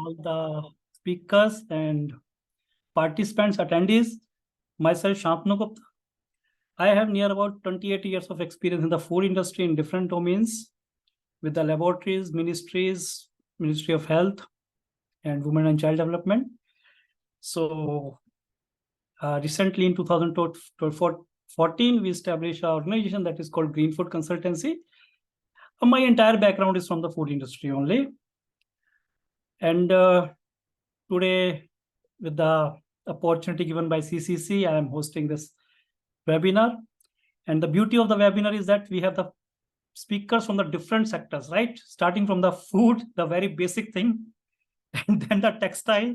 all the speakers and participants, attendees. Myself, Shantanu Gupta. I have near about 28 years of experience in the food industry in different domains with the laboratories, ministries, Ministry of Health and Women and Child Development. So recently in 2014, we established an organization that is called Green Food Consultancy. My entire background is from the food industry only. And today, with the opportunity given by CCC, I am hosting this webinar. And the beauty of the webinar is that we have the speakers from the different sectors, right? Starting from the food, the very basic thing, and then the textile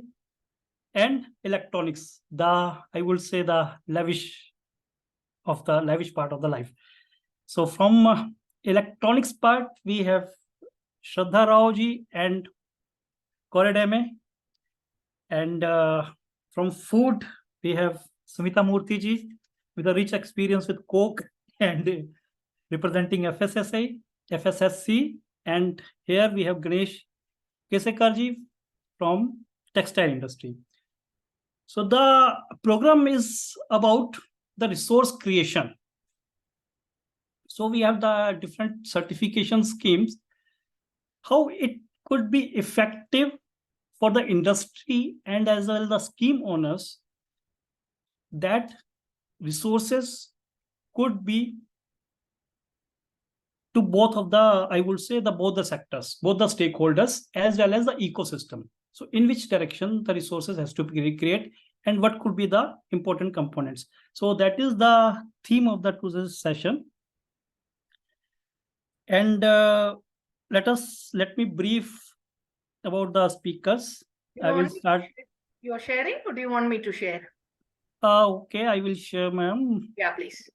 and electronics, I would say the lavish part of the life. So from electronics part, we have Shraddha Rao ji and Koredeme. And from food, we have Sumita Murthy ji with a rich experience with Coke and representing FSSC. And here we have Ganesh Kesekar ji from textile industry. So the program is about the resource creation. So we have the different certification schemes, how it could be effective for the industry and as well the scheme owners, that resources could be to both of the, I would say, both the sectors, both the stakeholders as well as the ecosystem. So in which direction the resources has to be created and what could be the important components. So that is the theme of the today's session. And let me brief about the speakers. I will start. You are sharing or do you want me to share? Okay, I will share, ma'am. Yeah, please.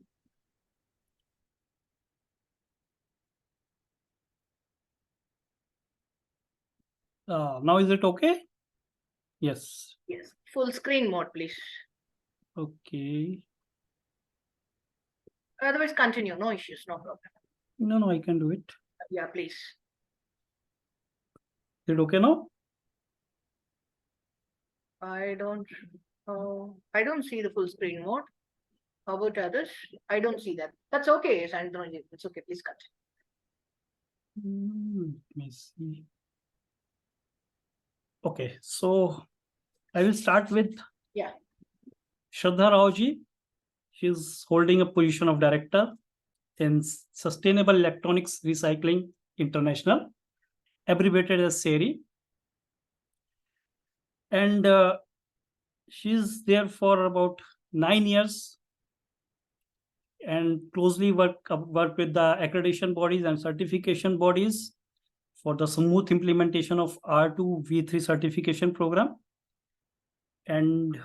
Now is it okay? Yes. Yes. Full screen mode, please. Okay. Otherwise, continue. No issues. No problem. No, I can do it. Yeah, please. Is it okay now? I don't see the full screen mode. How about others? I don't see that. That's okay, Sandra. It's okay. Please continue. Let me see. Okay, so I will start with Shraddha Rao ji. She is holding a position of director in Sustainable Electronics Recycling International, abbreviated as SERI. And she's there for about 9 years and closely work with the accreditation bodies and certification bodies for the smooth implementation of R2V3 certification program. And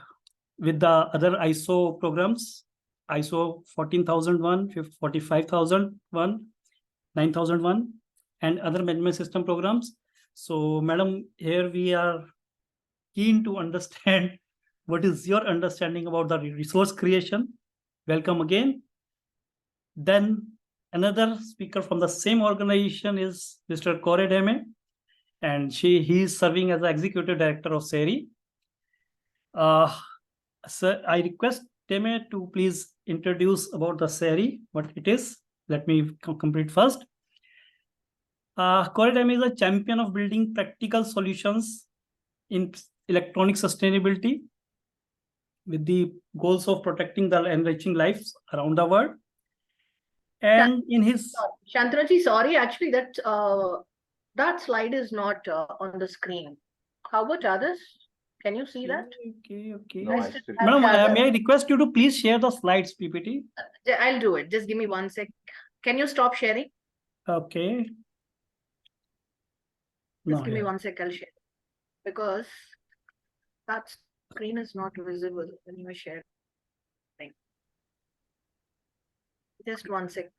with the other ISO programs, ISO 14001, 45001, 9001, and other management system programs. So, madam, here we are keen to understand what is your understanding about the resource creation. Welcome again. Then another speaker from the same organization is Mr. Koredeme, and he is serving as the executive director of SERI. Sir, I request Teme to please introduce about the SERI, what it is. Let me complete first. Koredeme is a champion of building practical solutions in electronic sustainability with the goals of protecting the enriching lives around the world. And in his Shantanaji, sorry, actually that slide is not on the screen. How about others? Can you see that? Okay. No, Madam, may I request you to please share the slides, PPT? I'll do it. Just give me 1 sec. Can you stop sharing? Okay. Just give me 1 sec, I'll share. Because that screen is not visible when you are sharing. Just 1 sec.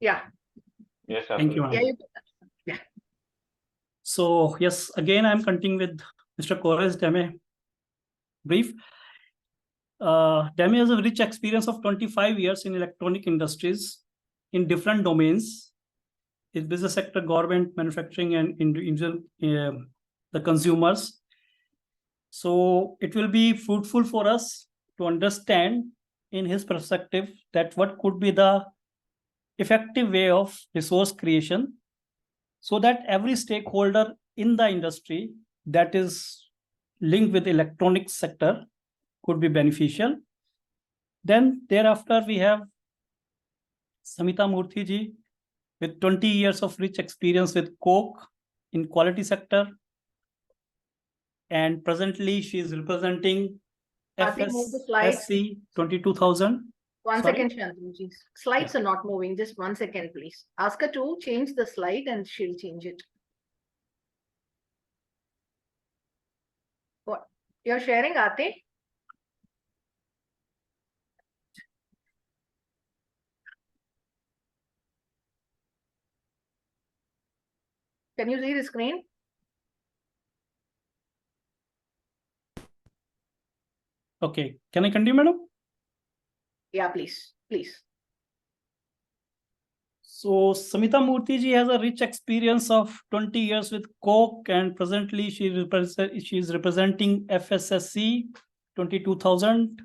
Yeah. Yes, Thank you, absolutely. ma'am. Yeah. So yes, again, I'm continuing with Mr. Kore's Deme brief. Deme has a rich experience of 25 years in electronic industries in different domains. His business sector, government, manufacturing, and individual, the consumers. So it will be fruitful for us to understand in his perspective that what could be the effective way of resource creation so that every stakeholder in the industry that is linked with the electronics sector could be beneficial. Then thereafter we have Samita Murthy ji with 20 years of rich experience with Coke in quality sector, and presently she is representing Aarti, move the slides. FSSC 22,000. One Sorry? second, Shantanu. Slides are not moving. Just 1 second, please. Ask her to change the slide and she'll change it. What? You're sharing, Aarti? Can you see the screen? Okay, can I continue, madam? Yeah, please. Please. So Samita Murthy ji has a rich experience of 20 years with Coke, and presently she is representing FSSC 22,000,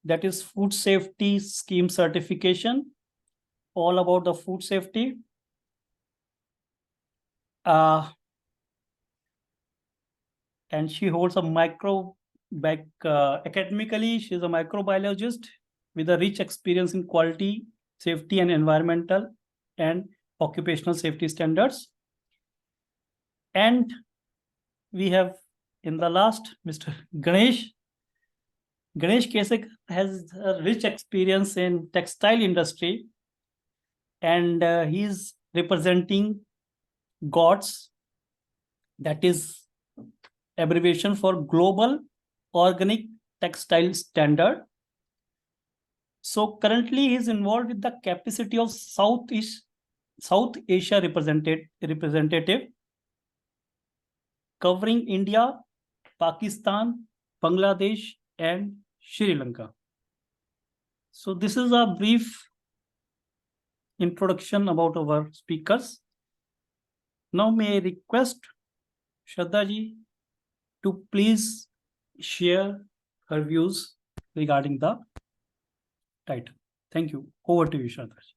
that is Food Safety Scheme Certification, all about the food safety. And she holds a academically, she's a microbiologist with a rich experience in quality, safety, and environmental and occupational safety standards. And we have in the last Mr. Ganesh. Ganesh Kesek has a rich experience in textile industry, and he's representing Govts, that is abbreviation for Global Organic Textile Standard. So currently he is involved with the capacity of South Asia representative covering India, Pakistan, Bangladesh, and Sri Lanka. So this is a brief introduction about our speakers. Now may I request Shraddha ji to please share her views regarding the title. Thank you. Over to you, Shraddha ji.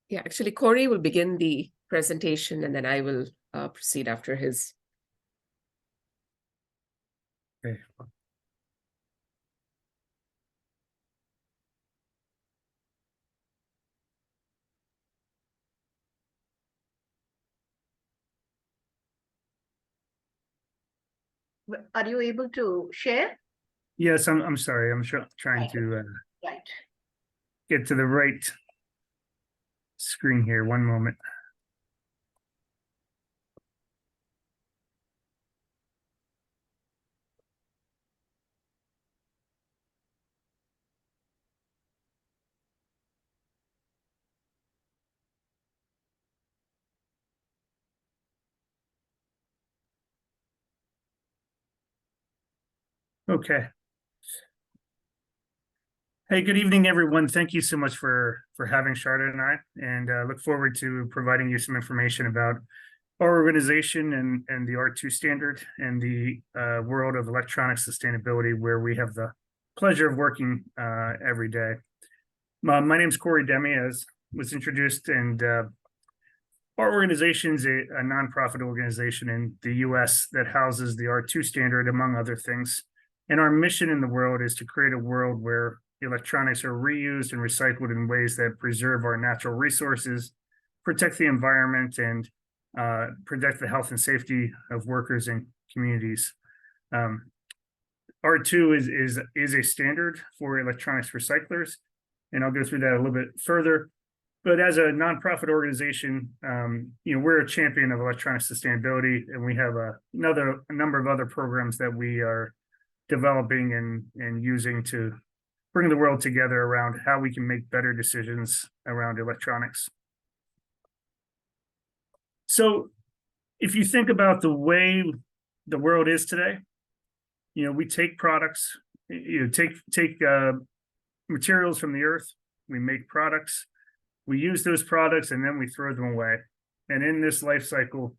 Yeah, actually, Corey will begin the presentation and then I will proceed after his. Okay. Are you able to share? Yes, I'm sorry. I'm trying to Right. get to the right screen here. One moment. Okay. Hey, good evening, everyone. Thank you so much for having Charlotte and I, and look forward to providing you some information about our organization and the R2 standard and the world of electronic sustainability, where we have the pleasure of working every day. My name is Corey Demi, as was introduced, and our organization is a nonprofit organization in the US that houses the R2 standard, among other things. And our mission in the world is to create a world where electronics are reused and recycled in ways that preserve our natural resources, protect the environment, and protect the health and safety of workers and communities. R2 is a standard for electronics recyclers, and I'll go through that a little bit further. But as a nonprofit organization, we're a champion of electronic sustainability, and we have a number of other programs that we are developing and using to bring the world together around how we can make better decisions around electronics. So if you think about the way the world is today, we take products, take materials from the earth, we make products, we use those products, and then we throw them away. And in this life cycle,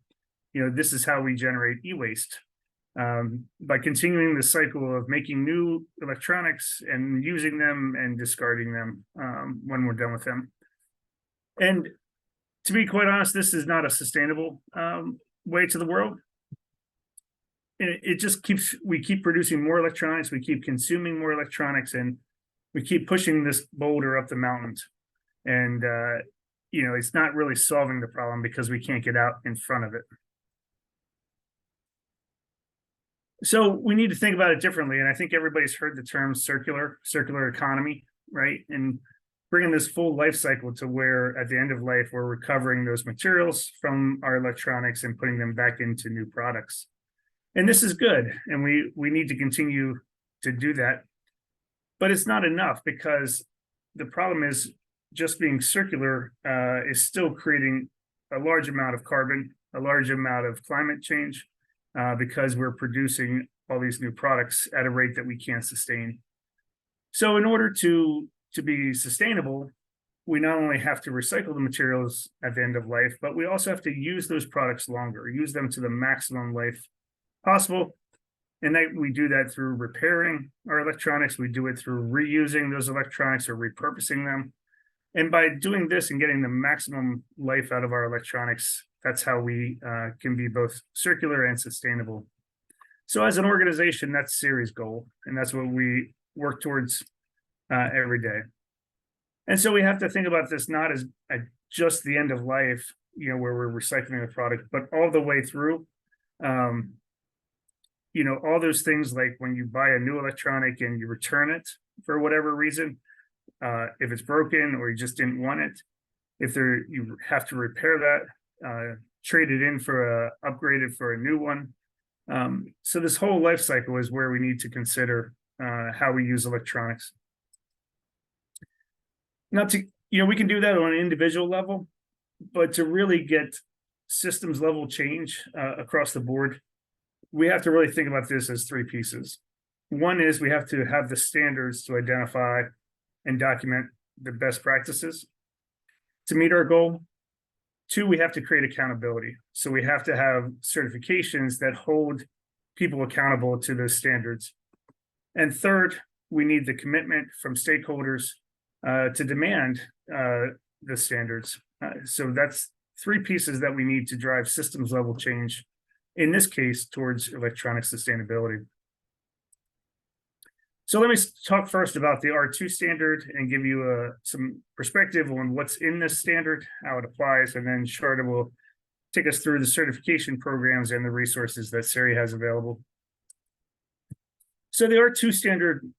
this is how we generate e-waste. By continuing the cycle of making new electronics and using them and discarding them when we're done with them. And to be quite honest, this is not a sustainable way to the world. It just we keep producing more electronics, we keep consuming more electronics, and we keep pushing this boulder up the mountains. And, it's not really solving the problem because we can't get out in front of it. So we need to think about it differently. And I think everybody's heard the term circular economy, right? And bringing this full life cycle to where at the end of life, we're recovering those materials from our electronics and putting them back into new products. And this is good. And we need to continue to do that. But it's not enough, because the problem is just being circular is still creating a large amount of carbon, a large amount of climate change, because we're producing all these new products at a rate that we can't sustain. So in order to be sustainable, we not only have to recycle the materials at the end of life, but we also have to use those products longer, use them to the maximum life possible. And we do that through repairing our electronics. We do it through reusing those electronics or repurposing them. And by doing this and getting the maximum life out of our electronics, that's how we can be both circular and sustainable. So as an organization, that's Siri's goal, and that's what we work towards every day. And so we have to think about this not as just the end of life, where we're recycling the product, but all the way through. All those things, like when you buy a new electronic and you return it for whatever reason, if it's broken or you just didn't want it, you have to repair that, trade it in for upgrade it for a new one. So this whole life cycle is where we need to consider how we use electronics. We can do that on an individual level, but to really get systems level change across the board, we have to really think about this as three pieces. One is we have to have the standards to identify and document the best practices to meet our goal. Two, we have to create accountability. So we have to have certifications that hold people accountable to those standards. And third, we need the commitment from stakeholders to demand the standards. So that's three pieces that we need to drive systems level change, in this case, towards electronic sustainability. So let me talk first about the R2 standard and give you some perspective on what's in this standard, how it applies, and then Sharda will take us through the certification programs and the resources that Siri has available. So the R2 standard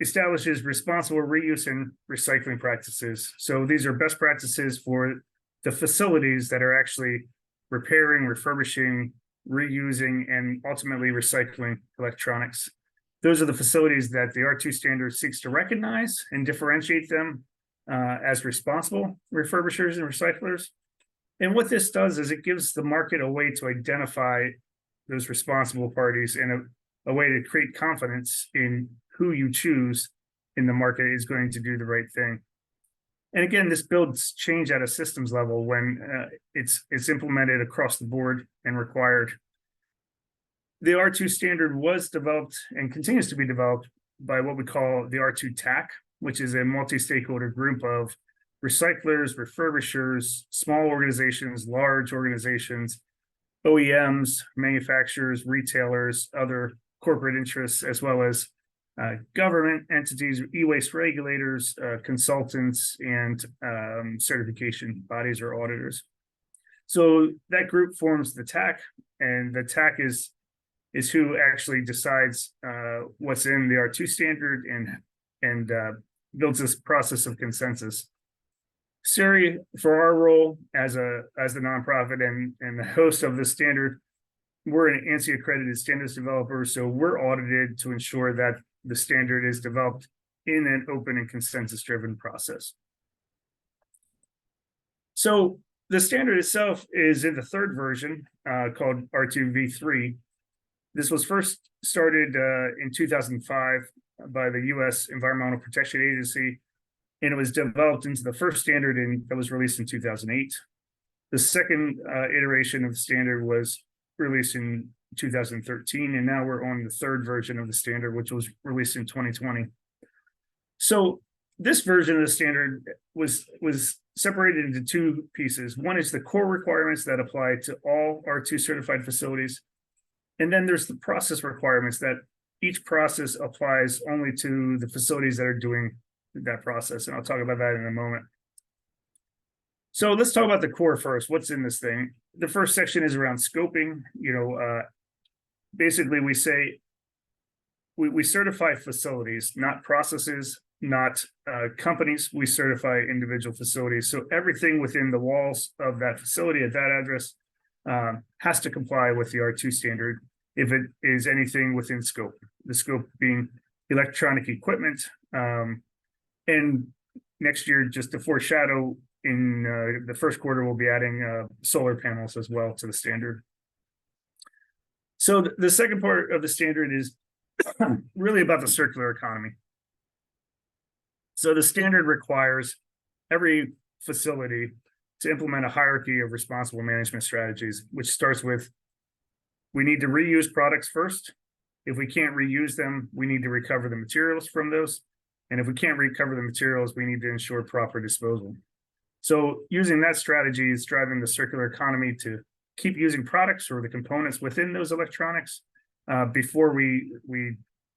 establishes responsible reuse and recycling practices. So these are best practices for the facilities that are actually repairing, refurbishing, reusing, and ultimately recycling electronics. Those are the facilities that the R2 standard seeks to recognize and differentiate them as responsible refurbishers and recyclers. And what this does is it gives the market a way to identify those responsible parties and a way to create confidence in who you choose in the market is going to do the right thing. And again, this builds change at a systems level when it's implemented across the board and required. The R2 standard was developed and continues to be developed by what we call the R2 TAC, which is a multi-stakeholder group of recyclers, refurbishers, small organizations, large organizations, OEMs, manufacturers, retailers, other corporate interests, as well as government entities, e-waste regulators, consultants, and certification bodies or auditors. So that group forms the TAC, and the TAC is who actually decides what's in the R2 standard and builds this process of consensus. Siri, for our role as the nonprofit and the host of the standard, we're an ANSI accredited standards developer, so we're audited to ensure that the standard is developed in an open and consensus-driven process. So the standard itself is in the third version called R2v3. This was first started in 2005 by the U.S. Environmental Protection Agency, and it was developed into the first standard that was released in 2008. The second iteration of the standard was released in 2013, and now we're on the third version of the standard, which was released in 2020. So this version of the standard was separated into two pieces. One is the core requirements that apply to all R2 certified facilities. And then there's the process requirements that each process applies only to the facilities that are doing that process. And I'll talk about that in a moment. So let's talk about the core first. What's in this thing? The first section is around scoping. Basically we say we certify facilities, not processes, not companies. We certify individual facilities. So everything within the walls of that facility at that address has to comply with the R2 standard if it is anything within scope. The scope being electronic equipment. And next year, just to foreshadow, in the first quarter, we'll be adding solar panels as well to the standard. So the second part of the standard is really about the circular economy. So the standard requires every facility to implement a hierarchy of responsible management strategies, which starts with, we need to reuse products first. If we can't reuse them, we need to recover the materials from those. And if we can't recover the materials, we need to ensure proper disposal. So using that strategy is driving the circular economy to keep using products or the components within those electronics before we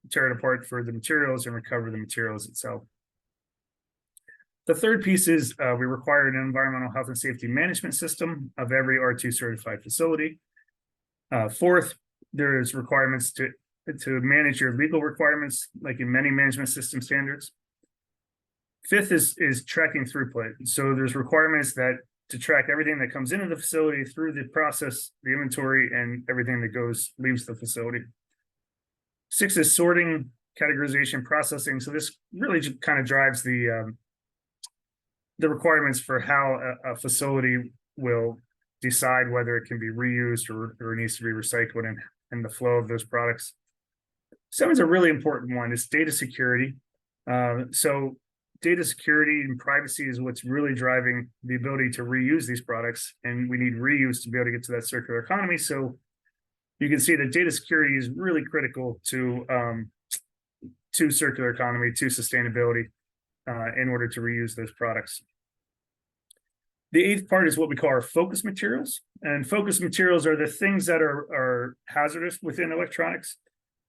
tear it apart for the materials and recover the materials itself. The third piece is we require an environmental health and safety management system of every R2 certified facility. Fourth, there's requirements to manage your legal requirements, like in many management system standards. Fifth is tracking throughput. So there's requirements that to track everything that comes into the facility through the process, the inventory, and everything that leaves the facility. Six is sorting, categorization, processing. So this really just kind of drives the requirements for how a facility will decide whether it can be reused or needs to be recycled and the flow of those products. Seven's a really important one. It's data security. So data security and privacy is what's really driving the ability to reuse these products, and we need reuse to be able to get to that circular economy. So you can see that data security is really critical to circular economy, to sustainability, in order to reuse those products. The eighth part is what we call our focus materials, and focus materials are the things that are hazardous within electronics.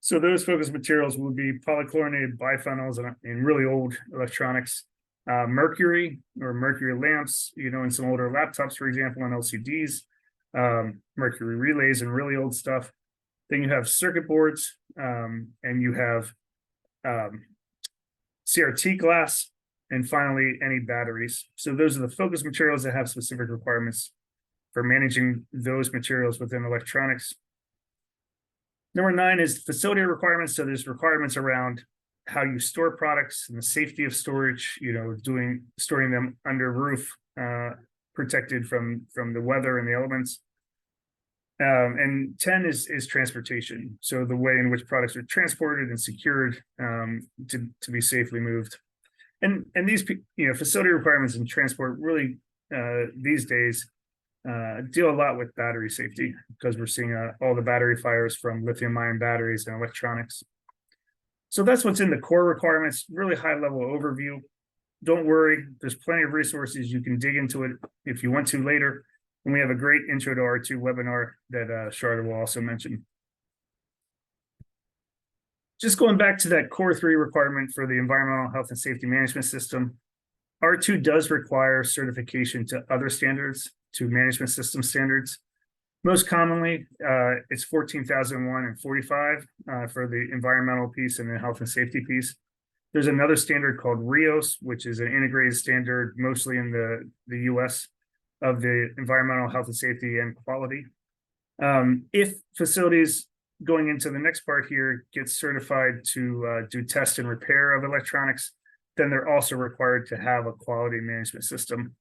So those focus materials would be polychlorinated biphenyls in really old electronics, mercury or mercury lamps, in some older laptops, for example, and LCDs, mercury relays and really old stuff. Then you have circuit boards, and you have CRT glass, and finally any batteries. So those are the focus materials that have specific requirements for managing those materials within electronics. Number 9 is facility requirements. So there's requirements around how you store products and the safety of storage, storing them under roof, protected from the weather and the elements. And 10 is transportation. So the way in which products are transported and secured to be safely moved. And these facility requirements and transport really these days deal a lot with battery safety, because we're seeing all the battery fires from lithium-ion batteries and electronics. So that's what's in the core requirements, really high-level overview. Don't worry, there's plenty of resources. You can dig into it if you want to later. And we have a great Intro to R2 webinar that Sharda will also mention. Just going back to that core 3 requirement for the environmental health and safety management system, R2 does require certification to other standards, to management system standards. Most commonly, it's 14,001 and 45 for the environmental piece and the health and safety piece. There's another standard called RIOS, which is an integrated standard, mostly in the US, of the environmental health and safety and quality. If facilities going into the next part here, gets certified to do test and repair of electronics, then they're also required to have a quality management system.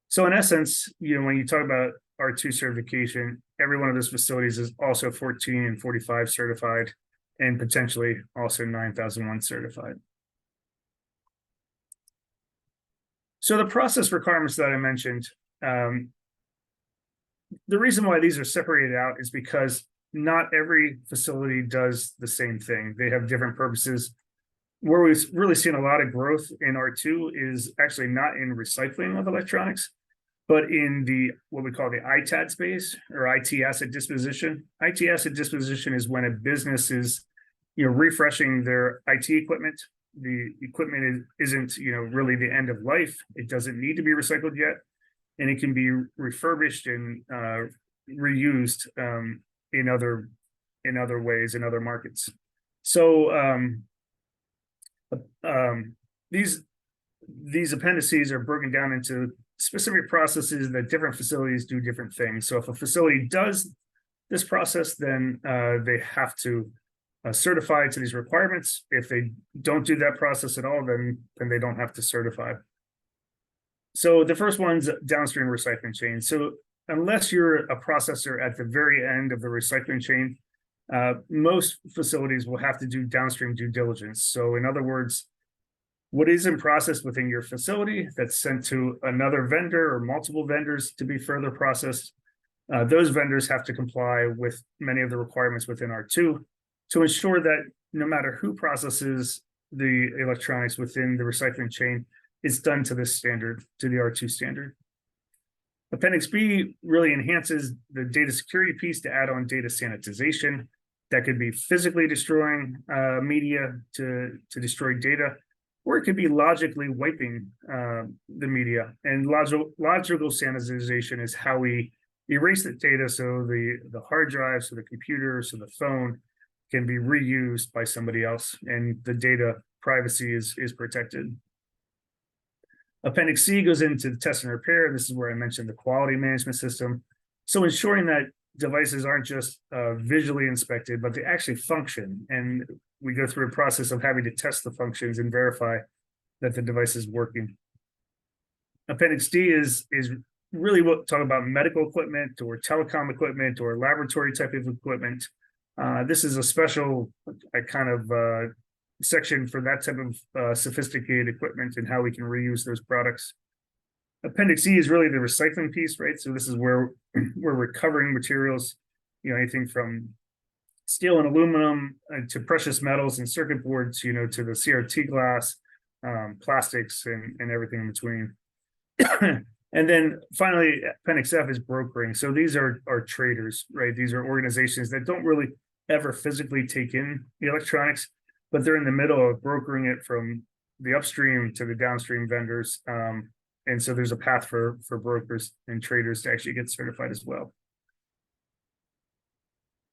So in essence, when you talk about R2 certification, every one of those facilities is also 14 and 45 certified, and potentially also 9001 certified. So the process requirements that I mentioned, the reason why these are separated out is because not every facility does the same thing. They have different purposes. Where we've really seen a lot of growth in R2 is actually not in recycling of electronics, but in the what we call the ITAD space, or IT asset disposition. IT asset disposition is when a business is refreshing their IT equipment. The equipment isn't really the end of life. It doesn't need to be recycled yet, and it can be refurbished and reused in other ways in other markets. So these appendices are broken down into specific processes that different facilities do different things. So if a facility does this process, then they have to certify to these requirements. If they don't do that process at all, then they don't have to certify. So the first one's downstream recycling chain. So unless you're a processor at the very end of the recycling chain, most facilities will have to do downstream due diligence. So in other words, what is in process within your facility that's sent to another vendor or multiple vendors to be further processed, those vendors have to comply with many of the requirements within R2 to ensure that no matter who processes the electronics within the recycling chain, it's done to this standard, to the R2 standard. Appendix B really enhances the data security piece to add on data sanitization. That could be physically destroying media to destroy data, or it could be logically wiping the media. And logical sanitization is how we erase the data so the hard drive, so the computer, so the phone can be reused by somebody else, and the data privacy is protected. Appendix C goes into the test and repair. This is where I mentioned the quality management system. So ensuring that devices aren't just visually inspected, but they actually function. And we go through a process of having to test the functions and verify that the device is working. Appendix D is really what talk about medical equipment or telecom equipment or laboratory type of equipment. This is a special kind of section for that type of sophisticated equipment and how we can reuse those products. Appendix E is really the recycling piece, right? So this is where we're recovering materials, anything from steel and aluminum to precious metals and circuit boards, to the CRT glass, plastics, and everything in between. And then finally, Appendix F is brokering. So these are traders, right? These are organizations that don't really ever physically take in the electronics, but they're in the middle of brokering it from the upstream to the downstream vendors. And so there's a path for brokers and traders to actually get certified as well.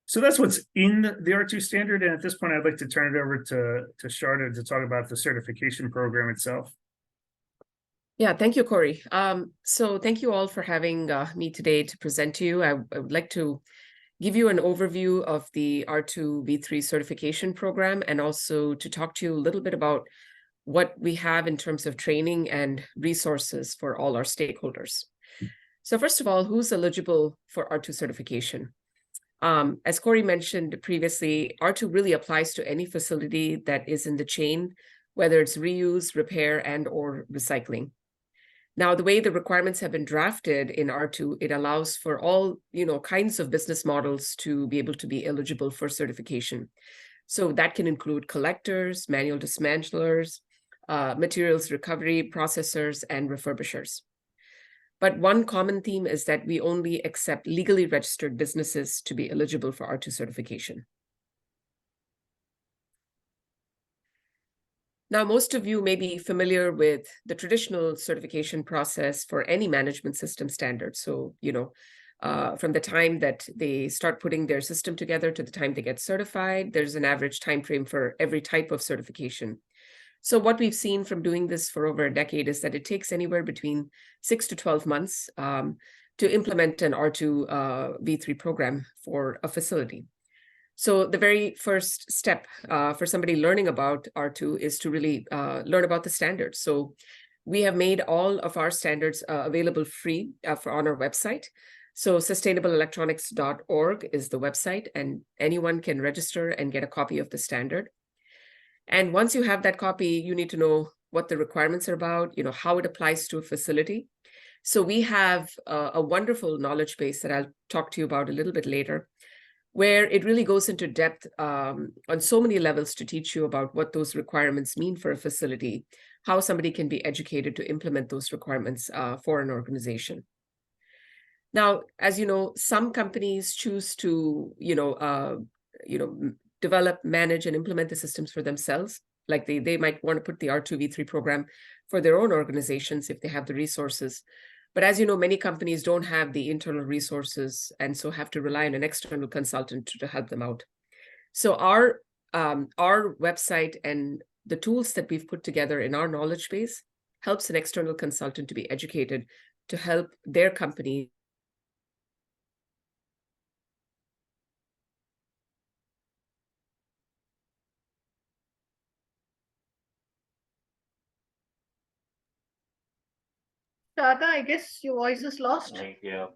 So that's what's in the R2 standard. And at this point, I'd like to turn it over to Sharda to talk about the certification program itself. Yeah, thank you, Corey. So thank you all for having me today to present to you. I would like to give you an overview of the R2 V3 certification program, and also to talk to you a little bit about what we have in terms of training and resources for all our stakeholders. So first of all, who's eligible for R2 certification? As Corey mentioned previously, R2 really applies to any facility that is in the chain, whether it's reuse, repair, and or recycling. Now, the way the requirements have been drafted in R2, it allows for all kinds of business models to be able to be eligible for certification. So that can include collectors, manual dismantlers, materials recovery processors, and refurbishers. But one common theme is that we only accept legally registered businesses to be eligible for R2 certification. Now, most of you may be familiar with the traditional certification process for any management system standard. So, from the time that they start putting their system together to the time they get certified, there's an average time frame for every type of certification. So what we've seen from doing this for over a decade is that it takes anywhere between 6 to 12 months to implement an R2 V3 program for a facility. So the very first step for somebody learning about R2 is to really learn about the standards. So we have made all of our standards available free on our website. So sustainableelectronics.org is the website, and anyone can register and get a copy of the standard. And once you have that copy, you need to know what the requirements are about, how it applies to a facility. So we have a wonderful knowledge base that I'll talk to you about a little bit later, where it really goes into depth on so many levels to teach you about what those requirements mean for a facility, how somebody can be educated to implement those requirements for an organization. Now, as you know, some companies choose to, develop, manage, and implement the systems for themselves. Like they might want to put the R2V3 program for their own organizations if they have the resources. But as you know, many companies don't have the internal resources and so have to rely on an external consultant to help them out. So our website and the tools that we've put together in our knowledge base helps an external consultant to be educated to help their company Tata, I guess your voice is lost. Yeah.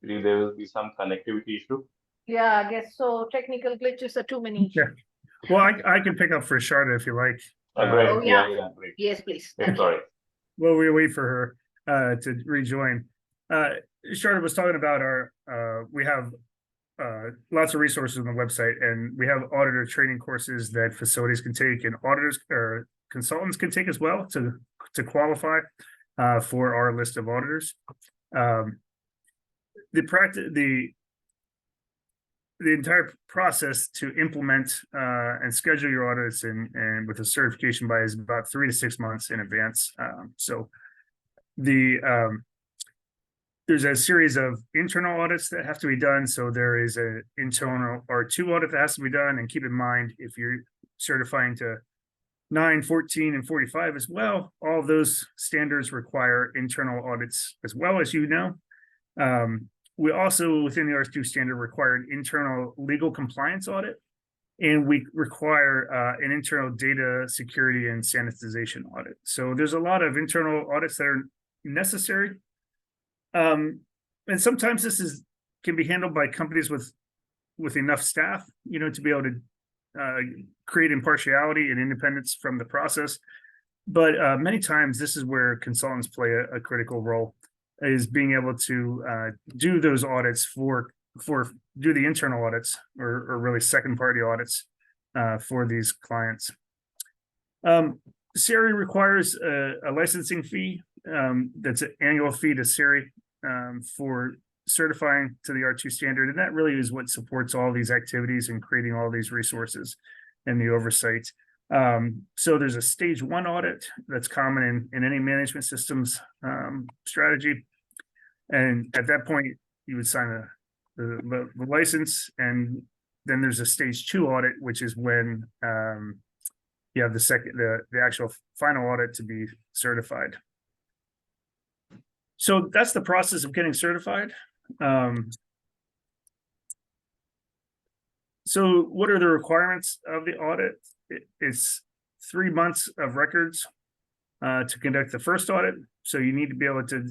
Believe there will be some connectivity issue. Yeah, I guess so. Technical glitches are too many. Yeah. Well, I can pick up for Sharda if you like. Great. Oh, yeah. Yeah, great. Yes, please. Yeah, Thank you. sorry. Well, we wait for her to rejoin. Sharda was talking about we have lots of resources on the website, and we have auditor training courses that facilities can take, and auditors or consultants can take as well to qualify for our list of auditors. The entire process to implement and schedule your audits and with a certification by is about 3 to 6 months in advance. So there's a series of internal audits that have to be done. So there is an internal R2 audit that has to be done. And keep in mind, if you're certifying to 9, 14, and 45 as well, all of those standards require internal audits as well, as you know. We also, within the R2 standard, require an internal legal compliance audit, and we require an internal data security and sanitization audit. So there's a lot of internal audits that are necessary. And sometimes this can be handled by companies with enough staff, to be able to create impartiality and independence from the process. But many times this is where consultants play a critical role, is being able to do those audits do the internal audits or really second party audits for these clients. SERI requires a licensing fee. That's an annual fee to SERI for certifying to the R2 standard. And that really is what supports all these activities and creating all these resources and the oversight. So there's a stage 1 audit that's common in any management systems strategy. And at that point, you would sign the license, and then there's a stage 2 audit, which is when you have the actual final audit to be certified. So that's the process of getting certified. So what are the requirements of the audit? It's 3 months of records to conduct the first audit. So you need to be able to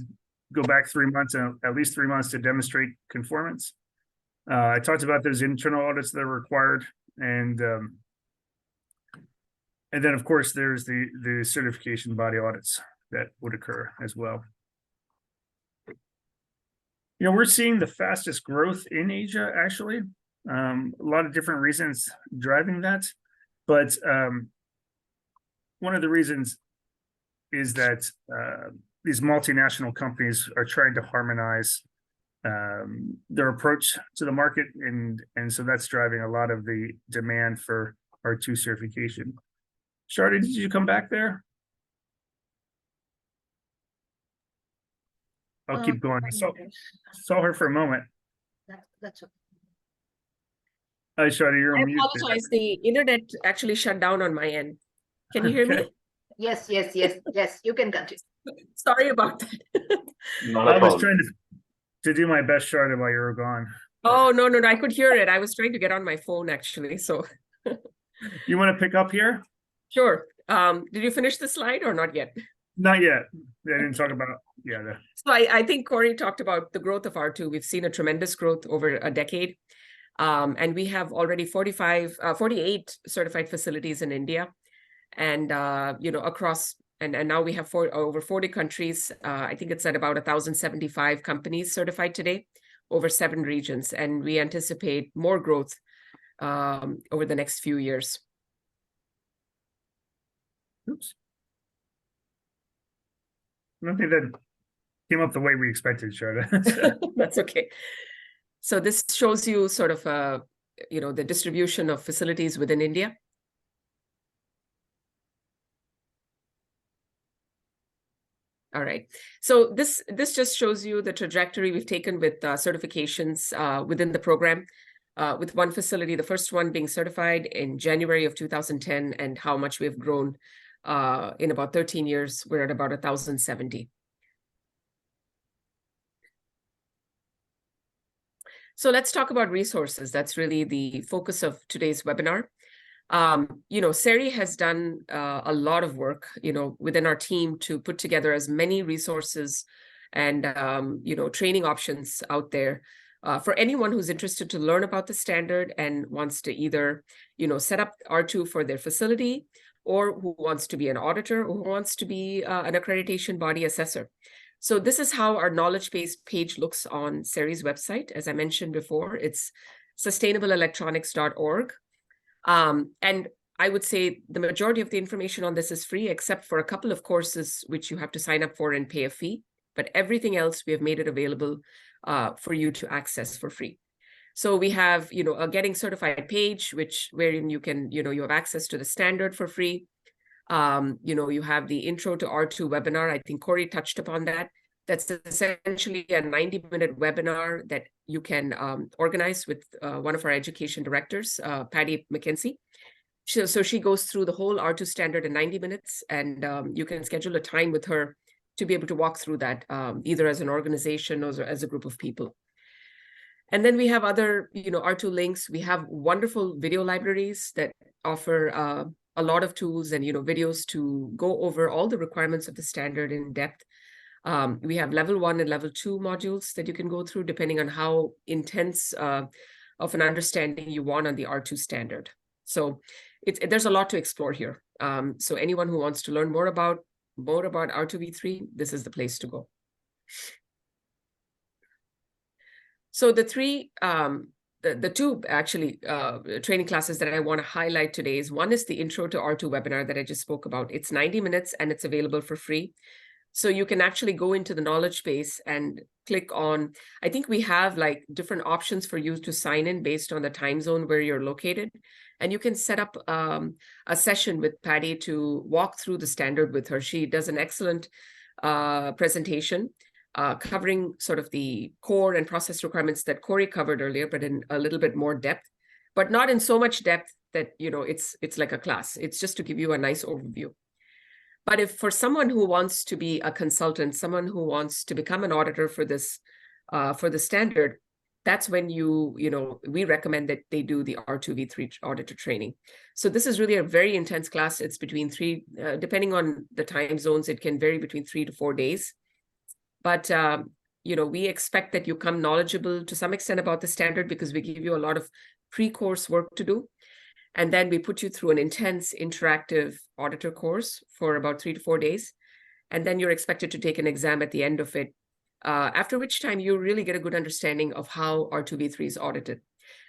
go back 3 months, at least 3 months, to demonstrate conformance. I talked about those internal audits that are required, and then of course there's the certification body audits that would occur as well. We're seeing the fastest growth in Asia, actually. A lot of different reasons driving that, but one of the reasons is that these multinational companies are trying to harmonize their approach to the market, and so that's driving a lot of the demand for R2 certification. Sharda, did you come back there? I'll keep going. I saw her for a moment. That's okay. Hi, Sharda, you're I on mute. apologize. The internet actually shut down on my end. Can you hear me? Okay. Yes, you can continue. Sorry about that. Not I a was problem. trying to do my best, Sharda, while you were gone. Oh, no, no, no, I could hear it. I was trying to get on my phone actually, so. You want to pick up here? Sure. Did you finish the slide or not yet? Not yet. I didn't talk about, yeah. So I think Corey talked about the growth of R2. We've seen a tremendous growth over a decade. And we have already 48 certified facilities in India. And, across, and now we have over 40 countries. I think it's at about 1,075 companies certified today, over 7 regions. And we anticipate more growth over the next few years. Oops. I don't think that came up the way we expected, Sharda. That's okay. So this shows you sort of, the distribution of facilities within India. All right. So this just shows you the trajectory we've taken with certifications within the program, with one facility, the first one being certified in January of 2010, and how much we've grown in about 13 years. We're at about 1,070. So let's talk about resources. That's really the focus of today's webinar. Sari has done a lot of work, within our team to put together as many resources and, training options out there for anyone who's interested to learn about the standard and wants to either, set up R2 for their facility, or who wants to be an auditor, or who wants to be an accreditation body assessor. So this is how our knowledge base page looks on Sari's website. As I mentioned before, it's sustainableelectronics.org. And I would say the majority of the information on this is free, except for a couple of courses which you have to sign up for and pay a fee. But everything else, we have made it available for you to access for free. So we have, a getting certified page, wherein you can, you have access to the standard for free. You have the intro to R2 webinar. I think Corey touched upon that. That's essentially a 90-minute webinar that you can organize with one of our education directors, Patty McKenzie. So she goes through the whole R2 standard in 90 minutes, and you can schedule a time with her to be able to walk through that, either as an organization or as a group of people. And then we have other, R2 links. We have wonderful video libraries that offer a lot of tools and, videos to go over all the requirements of the standard in depth. We have level 1 and level 2 modules that you can go through depending on how intense of an understanding you want on the R2 standard. So there's a lot to explore here. So anyone who wants to learn more about R2v3, this is the place to go. So the two actually training classes that I want to highlight today is, one is the intro to R2 webinar that I just spoke about. It's 90 minutes and it's available for free. So you can actually go into the knowledge base and click on, I think we have like different options for you to sign in based on the time zone where you're located. And you can set up a session with Patty to walk through the standard with her. She does an excellent presentation covering sort of the core and process requirements that Corey covered earlier, but in a little bit more depth, but not in so much depth that, it's like a class. It's just to give you a nice overview. But if for someone who wants to be a consultant, someone who wants to become an auditor for this, for the standard, that's when we recommend that they do the R2v3 auditor training. So this is really a very intense class. It's between depending on the time zones, it can vary between 3 to 4 days. But, we expect that you come knowledgeable to some extent about the standard, because we give you a lot of pre-course work to do. And then we put you through an intense interactive auditor course for about 3 to 4 days. And then you're expected to take an exam at the end of it, after which time you really get a good understanding of how R2v3 is audited.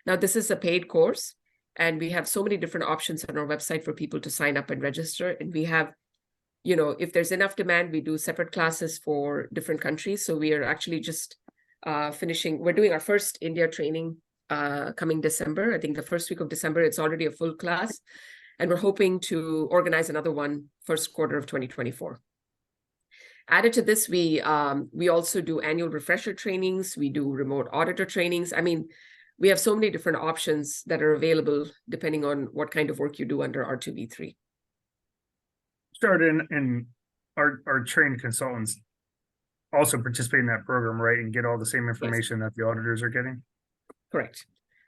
Now, this is a paid course, and we have so many different options on our website for people to sign up and register. And we have, if there's enough demand, we do separate classes for different countries. So we are actually just we're doing our first India training coming December. I think the first week of December, it's already a full class. And we're hoping to organize another one first quarter of 2024. Added to this, we also do annual refresher trainings. We do remote auditor trainings. I mean, we have so many different options that are available depending on what kind of work you do under R2v3. Started in our trained consultants. also participate in that program, right? And get all the same information that the auditors are getting? Correct.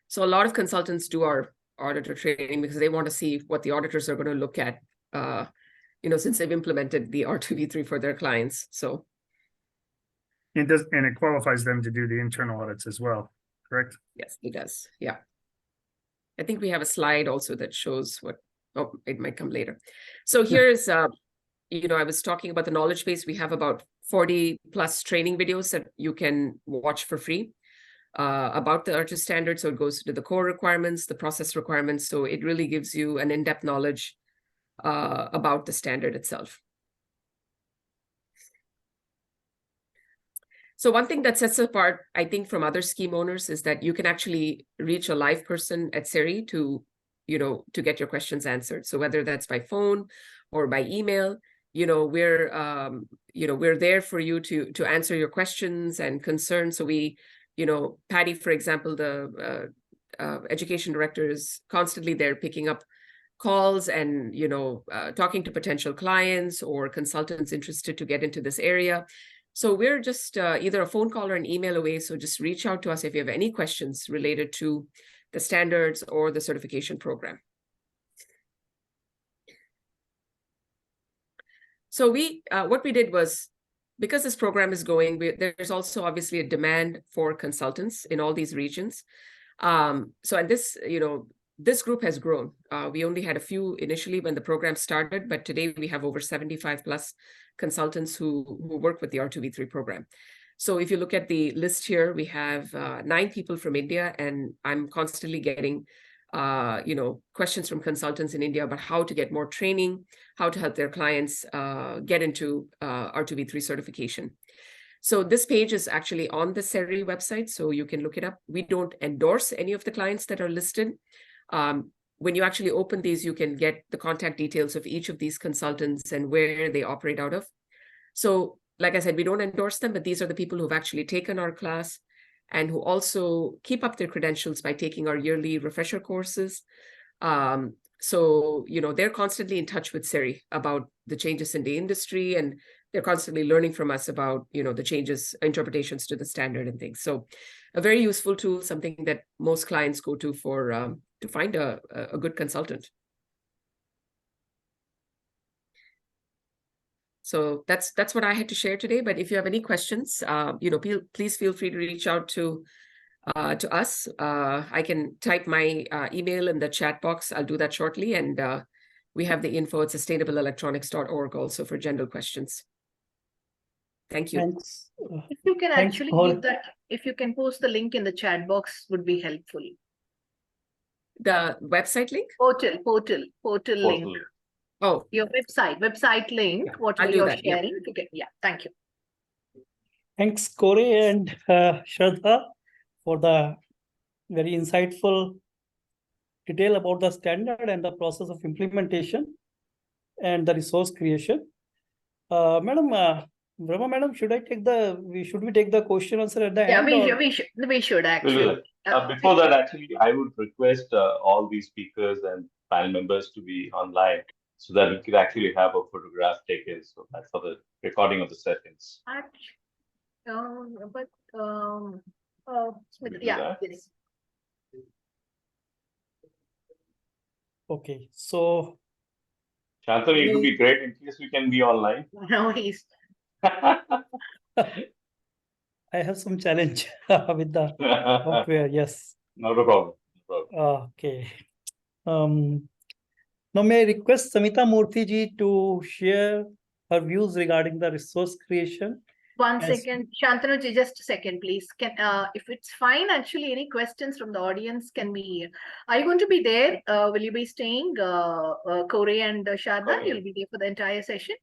So a lot of consultants do our auditor training because they want to see what the auditors are going to look at, since they've implemented the R2V3 for their clients. So And it qualifies them to do the internal audits as well, correct? yes, it does. Yeah. I think we have a slide also that shows what, oh, it might come later. So here's, I was talking about the knowledge base. We have about 40 plus training videos that you can watch for free about the R2 standard. So it goes to the core requirements, the process requirements. So it really gives you an in-depth knowledge about the standard itself. So one thing that sets apart, I think, from other scheme owners is that you can actually reach a live person at SERI to get your questions answered. So whether that's by phone or by email, we're there for you to answer your questions and concerns. So we, Patty, for example, the education director, is constantly there picking up calls and, talking to potential clients or consultants interested to get into this area. So we're just either a phone call or an email away. So just reach out to us if you have any questions related to the standards or the certification program. So what we did was, because this program is going, there's also obviously a demand for consultants in all these regions. And this group has grown. We only had a few initially when the program started, but today we have over 75 plus consultants who work with the R2V3 program. So if you look at the list here, we have 9 people from India, and I'm constantly getting questions from consultants in India about how to get more training, how to help their clients get into R2V3 certification. So this page is actually on the SERI website, so you can look it up. We don't endorse any of the clients that are listed. When you actually open these, you can get the contact details of each of these consultants and where they operate out of. So like I said, we don't endorse them, but these are the people who've actually taken our class and who also keep up their credentials by taking our yearly refresher courses. So, they're constantly in touch with SERI about the changes in the industry, and they're constantly learning from us about, the changes, interpretations to the standard and things. So a very useful tool, something that most clients go to for to find a good consultant. So that's what I had to share today. But if you have any questions, please feel free to reach out to us. I can type my email in the chat box. I'll do that shortly. And we have the info at sustainableelectronics.org also for general questions. Thank you. Thanks. If you can Thanks, actually Paul. give that, if you can post the link in the chat box, would be helpful. The website link? Portal link. Oh, Your website link, Yeah, what I'll do you're that, yeah. sharing. Okay, yeah, thank you. Thanks, Corey and Shraddha, for the very insightful detail about the standard and the process of implementation and the resource creation. Brahma madam, should we take the question answer at the Yeah, end? Or? we should actually. Before that, actually, I would request all these speakers and panel members to be online so that we could actually have a photograph taken. So that's for the recording of the sessions. We do Yeah. that? Yes. Okay, so Shantanu, it would be great in case we can be online. No, he's. I have some challenge with the software. Yes. Not a problem. Okay. Now may I request Samita Murthy ji to share her views regarding the resource creation. One Yes. second, Shantanu, just a second, please. Can if it's fine, actually, any questions from the audience can be. Are you going to be there? Will you be staying, Corey and Shada? Corey. You'll be there for the entire session.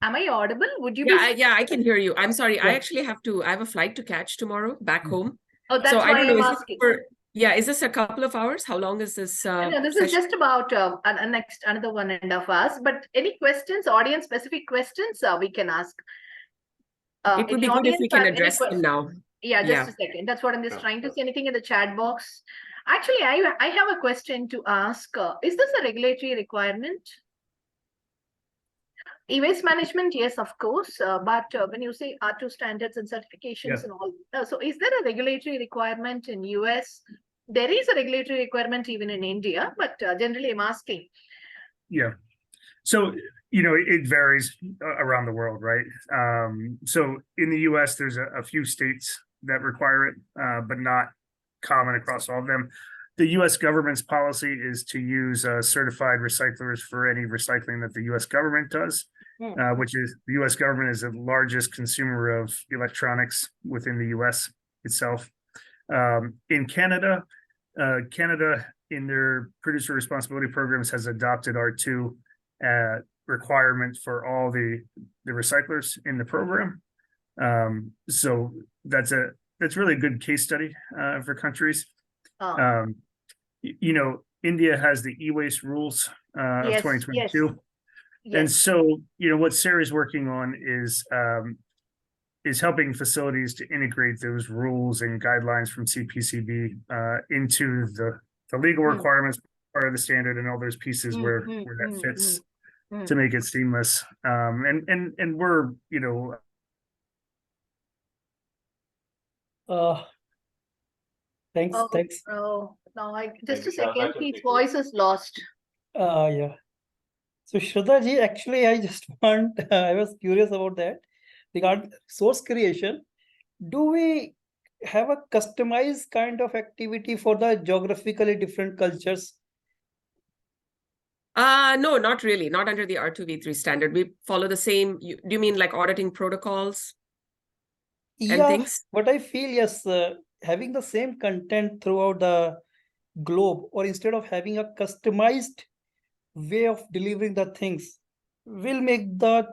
Am I audible? Would you be? I can hear you. I'm sorry. I Yeah. actually I have a flight to catch tomorrow back home. Oh, that's So why I don't know. I'm Is this asking. is this a couple of hours? How long is this? No, this is session? just about another 1.5 hours. But any questions, audience specific questions, we can ask. It would Any be good if audience we can have any address them now. Yeah, just Yeah. a second. That's what I'm just Sure, trying to sure. see. Anything in the chat box? Actually, I have a question to ask. Is this a regulatory requirement? E-waste management, yes, of course. But when you say R2 standards and certifications Yeah. and all, so is there a regulatory requirement in US? There is a regulatory requirement even in India, but generally I'm asking. Yeah. So, it varies around the world, right? So in the US, there's a few states that require it, but not common across all of them. The US government's policy is to use certified recyclers for any recycling that the US government does, which is the US government is the largest consumer of electronics within the US itself. In Canada, Canada in their producer responsibility programs has adopted R2 requirement for all the recyclers in the program. So that's really a good case study for countries. India has the e-waste rules of Yes, 2022. yes. And so, what Sarah's working on is helping facilities to integrate those rules and guidelines from CPCB into the legal requirements part of the standard and all those pieces where that fits to make it seamless. And we're, Thanks. Oh, no, just Thank a you, Shraddha. second, his voice is lost. Yeah. So Shraddha ji, actually, I just I was curious about that. Regarding source creation, do we have a customized kind of activity for the geographically different cultures? No, not really. Not under the R2v3 standard. We follow the same. Do you mean like auditing protocols and things? But I feel, yes, having the same content throughout the globe, or instead of having a customized way of delivering the things, will make the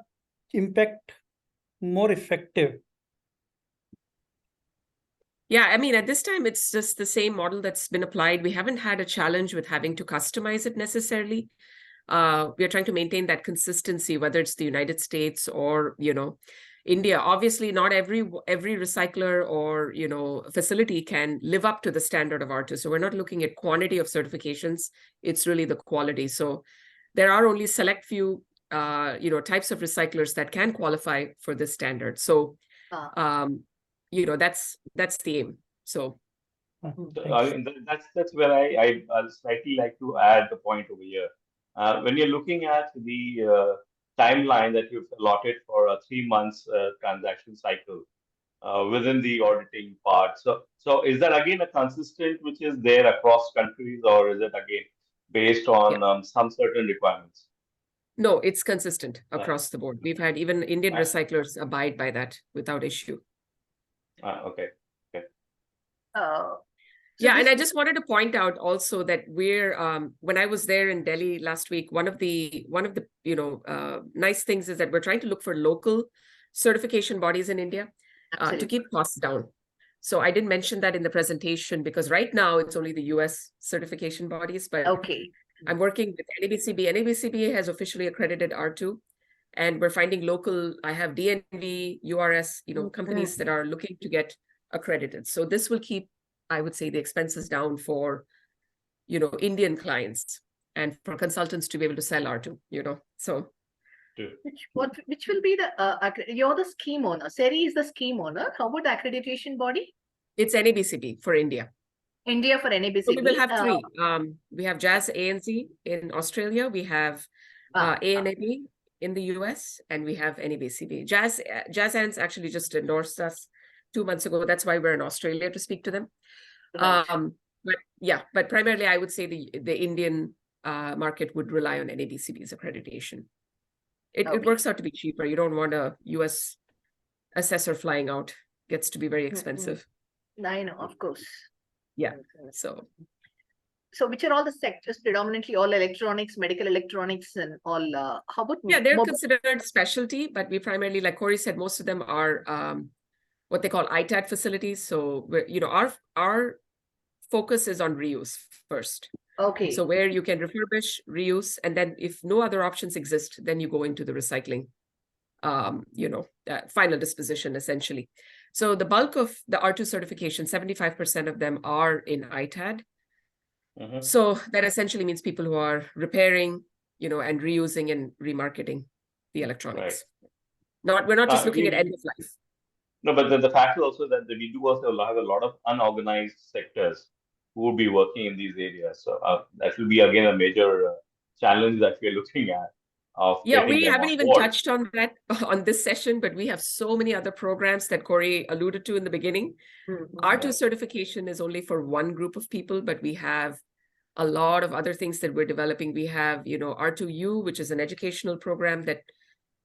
impact more effective. Yeah, I mean, at this time, it's just the same model that's been applied. We haven't had a challenge with having to customize it necessarily. We are trying to maintain that consistency, whether it's the United States or, India. Obviously, not every recycler or, facility can live up to the standard of R2. So we're not looking at quantity of certifications. It's really the quality. So there are only select few, types of recyclers that can qualify for this standard. So, that's the aim. So that's where I'll slightly like to add the point over here. When you're looking at the timeline that you've allotted for a 3 months transaction cycle within the auditing part, so is that again a consistent which is there across countries, or is it again based on some certain requirements? No, it's consistent across the board. We've had even Indian recyclers abide by that without issue. Okay. And I just wanted to point out also that we're when I was there in Delhi last week, one of the nice things is that we're trying to look for local certification bodies in India to keep costs down. So I didn't mention that in the presentation because right now it's only the US certification bodies, but I'm working with NABCB. NABCB has officially accredited R2. And we're finding local, I have DNV, URS, companies that are looking to get accredited. So this will keep, I would say, the expenses down for, Indian clients and for consultants to be able to sell R2, so. Which will be the, you're the scheme owner. Seri is the scheme owner. How about the accreditation body? It's NABCB for India. India for NABCB. So we will have three. We have JAS ANZ in Australia. We have ANAB in the US, and we have NABCB. JAS ANZ actually just endorsed us 2 months ago. That's why we're in Australia to speak to them. But primarily I would say the Indian market would rely on NABCB's accreditation. It works out to be cheaper. You don't want a US assessor flying out. Gets to be very expensive. I know, of course. Yeah. So which are all the sectors, predominantly all electronics, medical electronics, and all? How about? Yeah, they're considered specialty, but we primarily, like Corey said, most of them are what they call ITAD facilities. So we're, our focus is on reuse first. Okay. So where you can refurbish, reuse, and then if no other options exist, then you go into the recycling, final disposition essentially. So the bulk of the R2 certification, 75% of them are in ITAD. So that essentially means people who are repairing, and reusing and remarketing the electronics. We're not just looking at end of life. No, but the fact is also that we do also have a lot of unorganized sectors who will be working in these areas. So that will be again a major challenge that we're looking at. Yeah, we haven't even touched on that on this session, but we have so many other programs that Corey alluded to in the beginning. R2 certification is only for one group of people, but we have a lot of other things that we're developing. We have, R2U, which is an educational program that,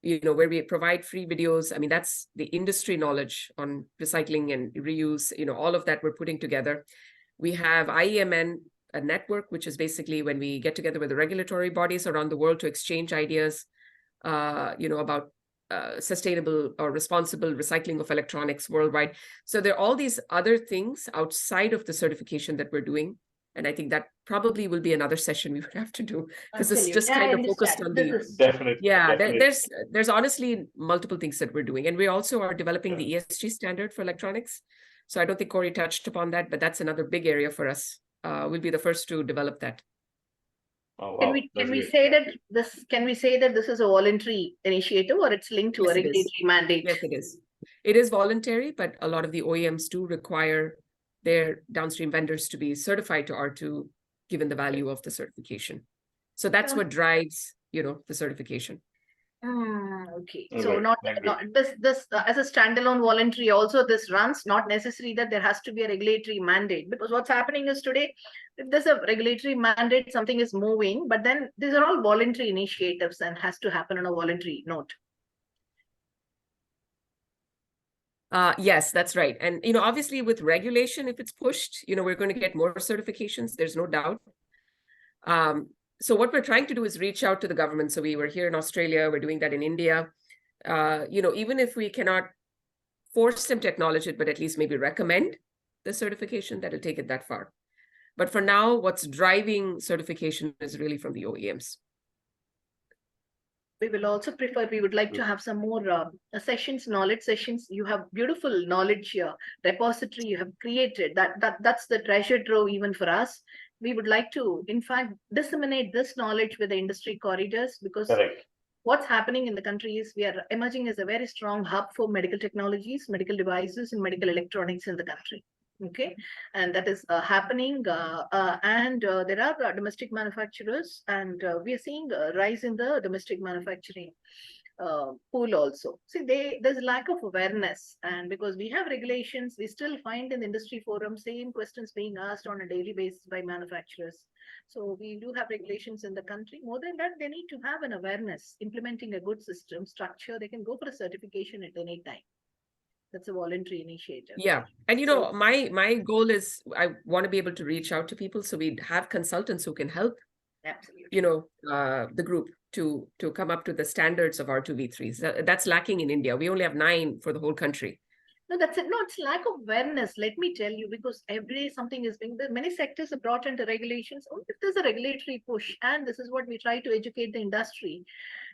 where we provide free videos. I mean, that's the industry knowledge on recycling and reuse, all of that we're putting together. We have IEMN, a network, which is basically when we get together with the regulatory bodies around the world to exchange ideas, about sustainable or responsible recycling of electronics worldwide. So there are all these other things outside of the certification that we're doing. And I think that probably will be another session we would have to do, because it's just kind of focused on the definitely. Yeah, there's honestly multiple things that we're doing, and we also are developing the ESG standard for electronics. So I don't think Corey touched upon that, but that's another big area for us. We'll be the first to develop that. Oh, wow. Can we say that this is a voluntary initiative, or it's linked to a regulatory mandate? Yes, it is. It is voluntary, but a lot of the OEMs do require their downstream vendors to be certified to R2, given the value of the certification. So that's what drives, the certification. Okay. So not this as a standalone voluntary also this runs, not necessary that there has to be a regulatory mandate, because what's happening is today, if there's a regulatory mandate, something is moving, but then these are all voluntary initiatives and has to happen on a voluntary note. Yes, that's right. And, obviously with regulation, if it's pushed, we're going to get more certifications. There's no doubt. So what we're trying to do is reach out to the government. So we were here in Australia, we're doing that in India. Even if we cannot force them to acknowledge it, but at least maybe recommend the certification, that'll take it that far. But for now, what's driving certification is really from the OEMs. We will also we would like to have some more knowledge sessions. You have beautiful knowledge repository you have created. That's the treasure trove even for us. We would like to, in fact, disseminate this knowledge with the industry corridors, because what's happening in the country is we are emerging as a very strong hub for medical technologies, medical devices, and medical electronics in the country. Okay, and that is happening, and there are domestic manufacturers, and we are seeing a rise in the domestic manufacturing pool also. See, there's lack of awareness, and because we have regulations, we still find in the industry forum same questions being asked on a daily basis by manufacturers. So we do have regulations in the country. More than that, they need to have an awareness, implementing a good system structure. They can go for a certification at any time. That's a voluntary initiative. Yeah. And, my goal is I want to be able to reach out to people. So we have consultants who can help, absolutely, the group to come up to the standards of R2V3s. That's lacking in India. We only have 9 for the whole country. No, that's it. No, it's lack of awareness. Let me tell you, because every day something is being, many sectors are brought into regulations. Only if there's a regulatory push, and this is what we try to educate the industry.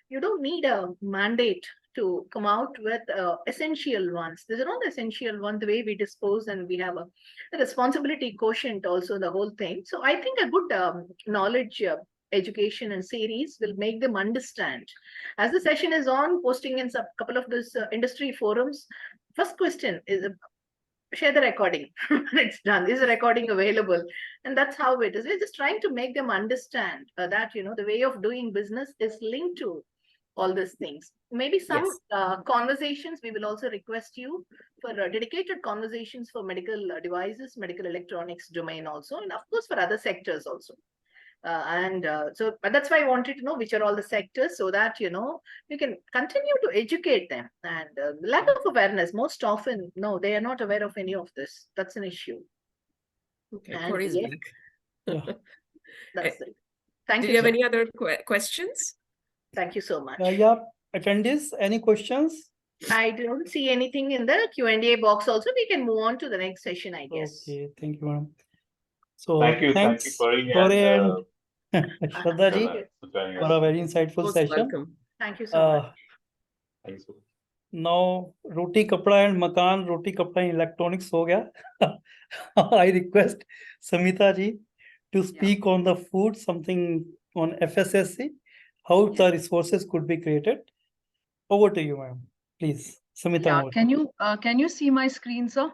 You don't need a mandate to come out with essential ones. These are all the essential ones, the way we dispose, and we have a responsibility quotient also, the whole thing. So I think a good knowledge education and series will make them understand. As the session is on, posting in a couple of these industry forums, first question is, share the recording. It's done. Is the recording available? And that's how it is. We're just trying to make them understand that, the way of doing business is linked to all these things. Maybe some conversations, we will also request you for dedicated conversations for medical devices, medical electronics domain also, and of course for other sectors also. But that's why I wanted to know which are all the sectors, so that, we can continue to educate them. And lack of awareness, most often, no, they are not aware of any of this. That's an issue. Okay, Corey's back. That's it. Thank you. Do you have any other questions? Thank you so much. Yeah, attendees, any questions? I don't see anything in the Q&A box also. We can move on to the next session, I guess. Okay, thank you, madam. So thanks, Corey and Shraddha ji, for a very insightful Most session. welcome. Thank you so much. Thanks so much. Now, roti kapda and makan, roti kapda and electronics ho gaya. I request Samita ji to speak on the food, something on FSSC, how the resources could be created. Over to you, ma'am. Please, Samita. Yeah, over. can you see my screen, sir?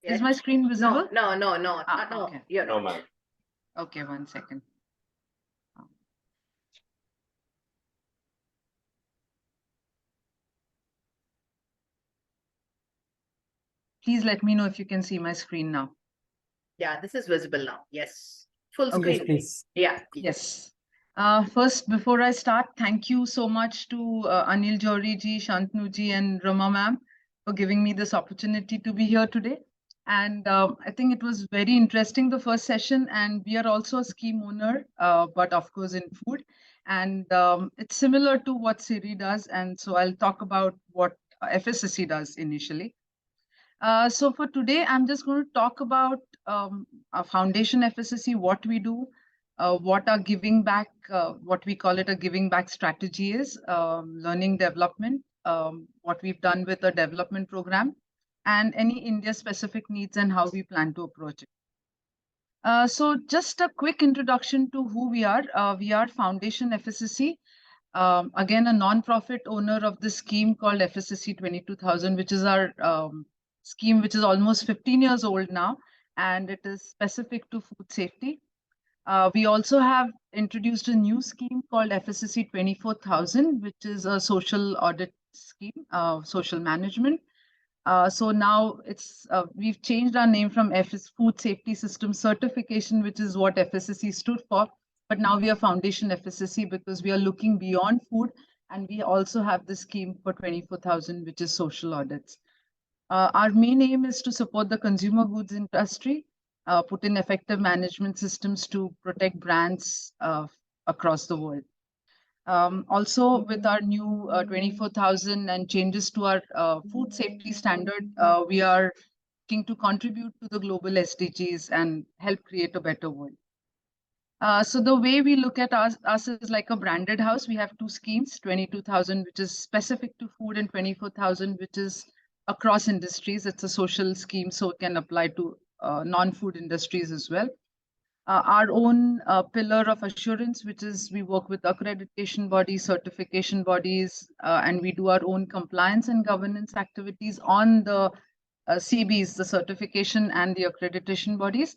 Is my screen visible? No. No. No, you're No, not. ma'am. Okay, 1 second. Please let me know if you can see my screen now. Yeah, this is visible now. Yes. Full Okay. Yes, screen. please. Yeah. Yes. First, before I start, thank you so much to Anil Johri ji, Shantanu ji, and Rama ma'am for giving me this opportunity to be here today. And I think it was very interesting, the first session, and we are also a scheme owner, but of course in food. And it's similar to what Siri does. And so I'll talk about what FSSC does initially. So for today, I'm just going to talk about our foundation FSSC, what we do, what our giving back, what we call it a giving back strategy is, learning development, what we've done with the development program, and any India specific needs and how we plan to approach it. So just a quick introduction to who we are. We are Foundation FSSC. Again, a non-profit owner of this scheme called FSSC 22000, which is our scheme, which is almost 15 years old now, and it is specific to food safety. We also have introduced a new scheme called FSSC 24000, which is a social audit scheme, social management. So now we've changed our name from Food Safety System Certification, which is what FSSC stood for. But now we are Foundation FSSC because we are looking beyond food, and we also have the scheme for 24000, which is social audits. Our main aim is to support the consumer goods industry, put in effective management systems to protect brands across the world. Also, with our new 24000 and changes to our food safety standard, we are looking to contribute to the global SDGs and help create a better world. So the way we look at us is like a branded house. We have two schemes, 22000, which is specific to food, and 24000, which is across industries. It's a social scheme, so it can apply to non-food industries as well. Our own pillar of assurance, which is we work with accreditation bodies, certification bodies, and we do our own compliance and governance activities on the CBs, the certification and the accreditation bodies.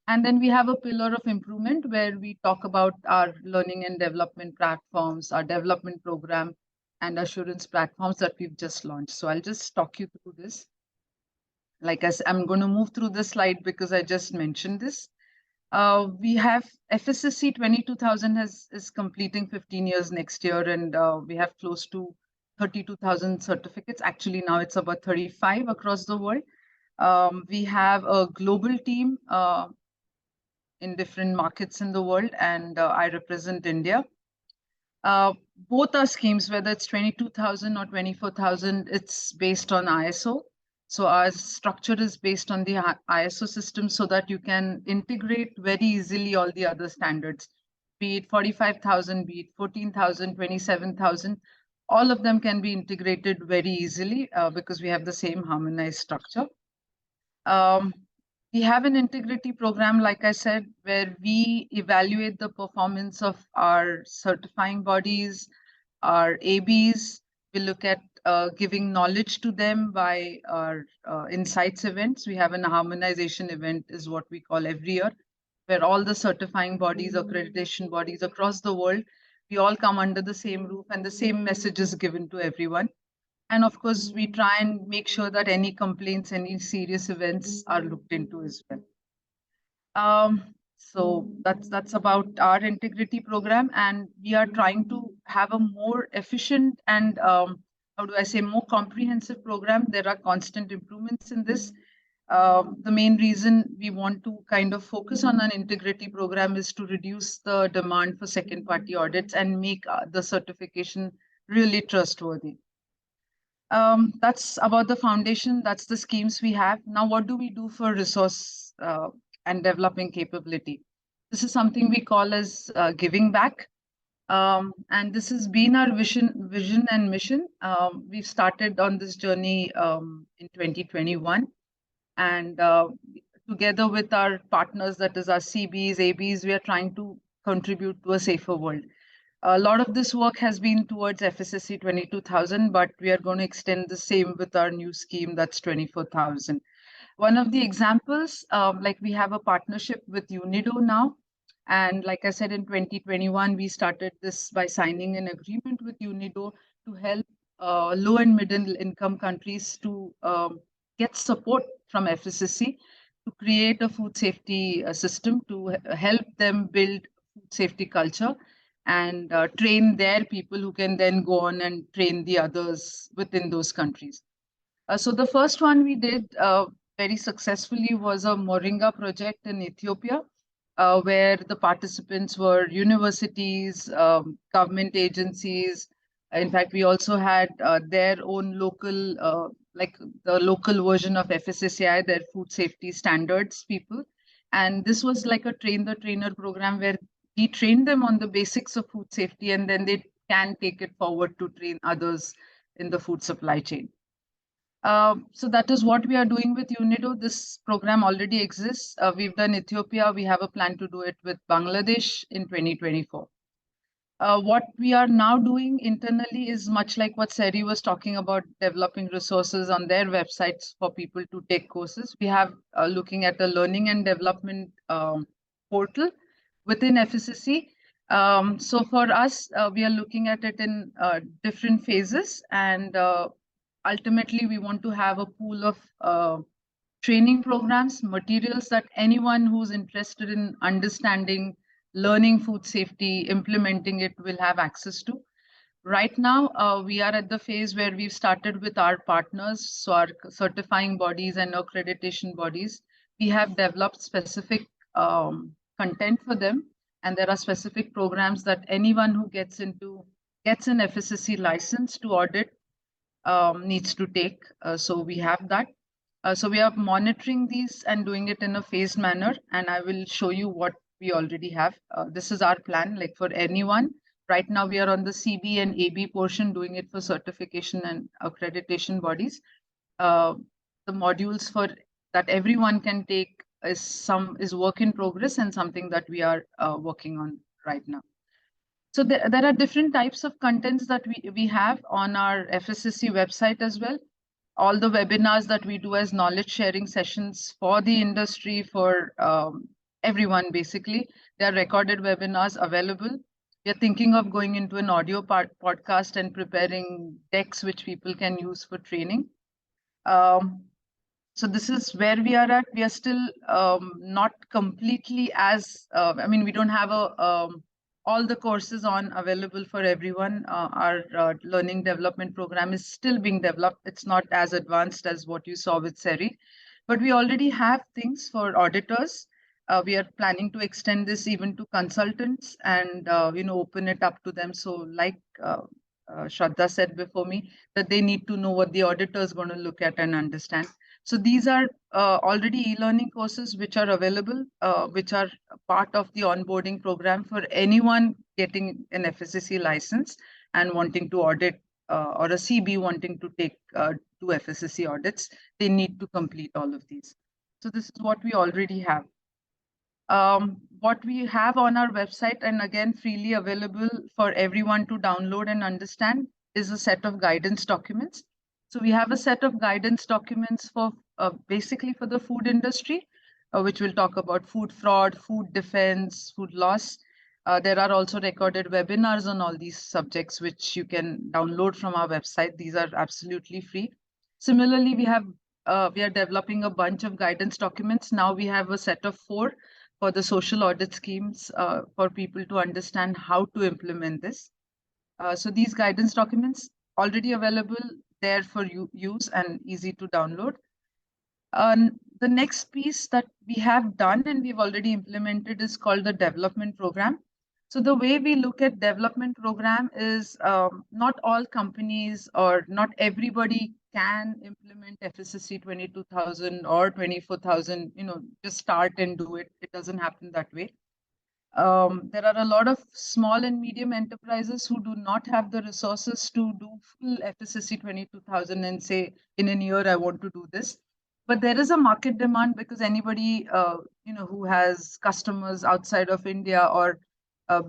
And then we have a pillar of improvement where we talk about our learning and development platforms, our development program, and assurance platforms that we've just launched. So I'll just talk you through this. Like I'm going to move through this slide because I just mentioned this. We have FSSC 22000 is completing 15 years next year, and we have close to 32,000 certificates. Actually, now it's about 35 across the world. We have a global team in different markets in the world, and I represent India. Both our schemes, whether it's 22,000 or 24,000, it's based on ISO. So our structure is based on the ISO system so that you can integrate very easily all the other standards, be it 45,000, be it 14,000, 27,000. All of them can be integrated very easily because we have the same harmonized structure. We have an integrity program, like I said, where we evaluate the performance of our certifying bodies, our ABs. We look at giving knowledge to them by our insights events. We have an harmonization event is what we call every year, where all the certifying bodies, accreditation bodies across the world, we all come under the same roof and the same message is given to everyone. And of course, we try and make sure that any complaints, any serious events are looked into as well. So that's about our integrity program, and we are trying to have a more efficient and how do I say, more comprehensive program. There are constant improvements in this. The main reason we want to kind of focus on an integrity program is to reduce the demand for second party audits and make the certification really trustworthy. That's about the foundation. That's the schemes we have. Now, what do we do for resource and developing capability? This is something we call as giving back. And this has been our vision and mission. We've started on this journey in 2021. And together with our partners, that is our CBs, ABs, we are trying to contribute to a safer world. A lot of this work has been towards FSSC 22,000, but we are going to extend the same with our new scheme that's 24,000. One of the examples, like we have a partnership with UNIDO now. And like I said, in 2021, we started this by signing an agreement with UNIDO to help low and middle income countries to get support from FSSC to create a food safety system to help them build food safety culture and train their people who can then go on and train the others within those countries. So the first one we did very successfully was a Moringa project in Ethiopia, where the participants were universities, government agencies. In fact, we also had their own local, like the local version of FSSAI, their food safety standards people. And this was like a train the trainer program where we trained them on the basics of food safety, and then they can take it forward to train others in the food supply chain. So that is what we are doing with UNIDO. This program already exists. We've done Ethiopia. We have a plan to do it with Bangladesh in 2024. What we are now doing internally is much like what Seri was talking about, developing resources on their websites for people to take courses. We have looking at a learning and development portal within FSSC. So for us, we are looking at it in different phases, and ultimately we want to have a pool of training programs, materials that anyone who's interested in understanding, learning food safety, implementing it will have access to. Right now, we are at the phase where we've started with our partners, so our certifying bodies and accreditation bodies. We have developed specific content for them, and there are specific programs that anyone who gets an FSSC license to audit needs to take. So we have that. So we are monitoring these and doing it in a phased manner, and I will show you what we already have. This is our plan, like for anyone. Right now we are on the CB and AB portion, doing it for certification and accreditation bodies. The modules for that everyone can take is work in progress and something that we are working on right now. So there are different types of contents that we have on our FSSC website as well. All the webinars that we do as knowledge sharing sessions for the industry, for everyone, basically. There are recorded webinars available. We are thinking of going into an audio podcast and preparing decks which people can use for training. So this is where we are at. We are still not completely as, I mean, we don't have all the courses on available for everyone. Our learning development program is still being developed. It's not as advanced as what you saw with Seri, but we already have things for auditors. We are planning to extend this even to consultants and open it up to them. So like Shraddha said before me, that they need to know what the auditor is going to look at and understand. So these are already e-learning courses which are available, which are part of the onboarding program for anyone getting an FSSC license and wanting to audit or a CB wanting to take 2 FSSC audits. They need to complete all of these. So this is what we already have. What we have on our website, and again freely available for everyone to download and understand, is a set of guidance documents. So we have a set of guidance documents for basically for the food industry, which will talk about food fraud, food defense, food loss. There are also recorded webinars on all these subjects, which you can download from our website. These are absolutely free. Similarly, we are developing a bunch of guidance documents. Now we have a set of 4 for the social audit schemes for people to understand how to implement this. So these guidance documents already available there for use and easy to download. The next piece that we have done and we've already implemented is called the development program. So the way we look at development program is not all companies or not everybody can implement FSSC 22,000 or 24,000, just start and do it. It doesn't happen that way. There are a lot of small and medium enterprises who do not have the resources to do full FSSC 22,000 and say, in a year, I want to do this. But there is a market demand because anybody, who has customers outside of India or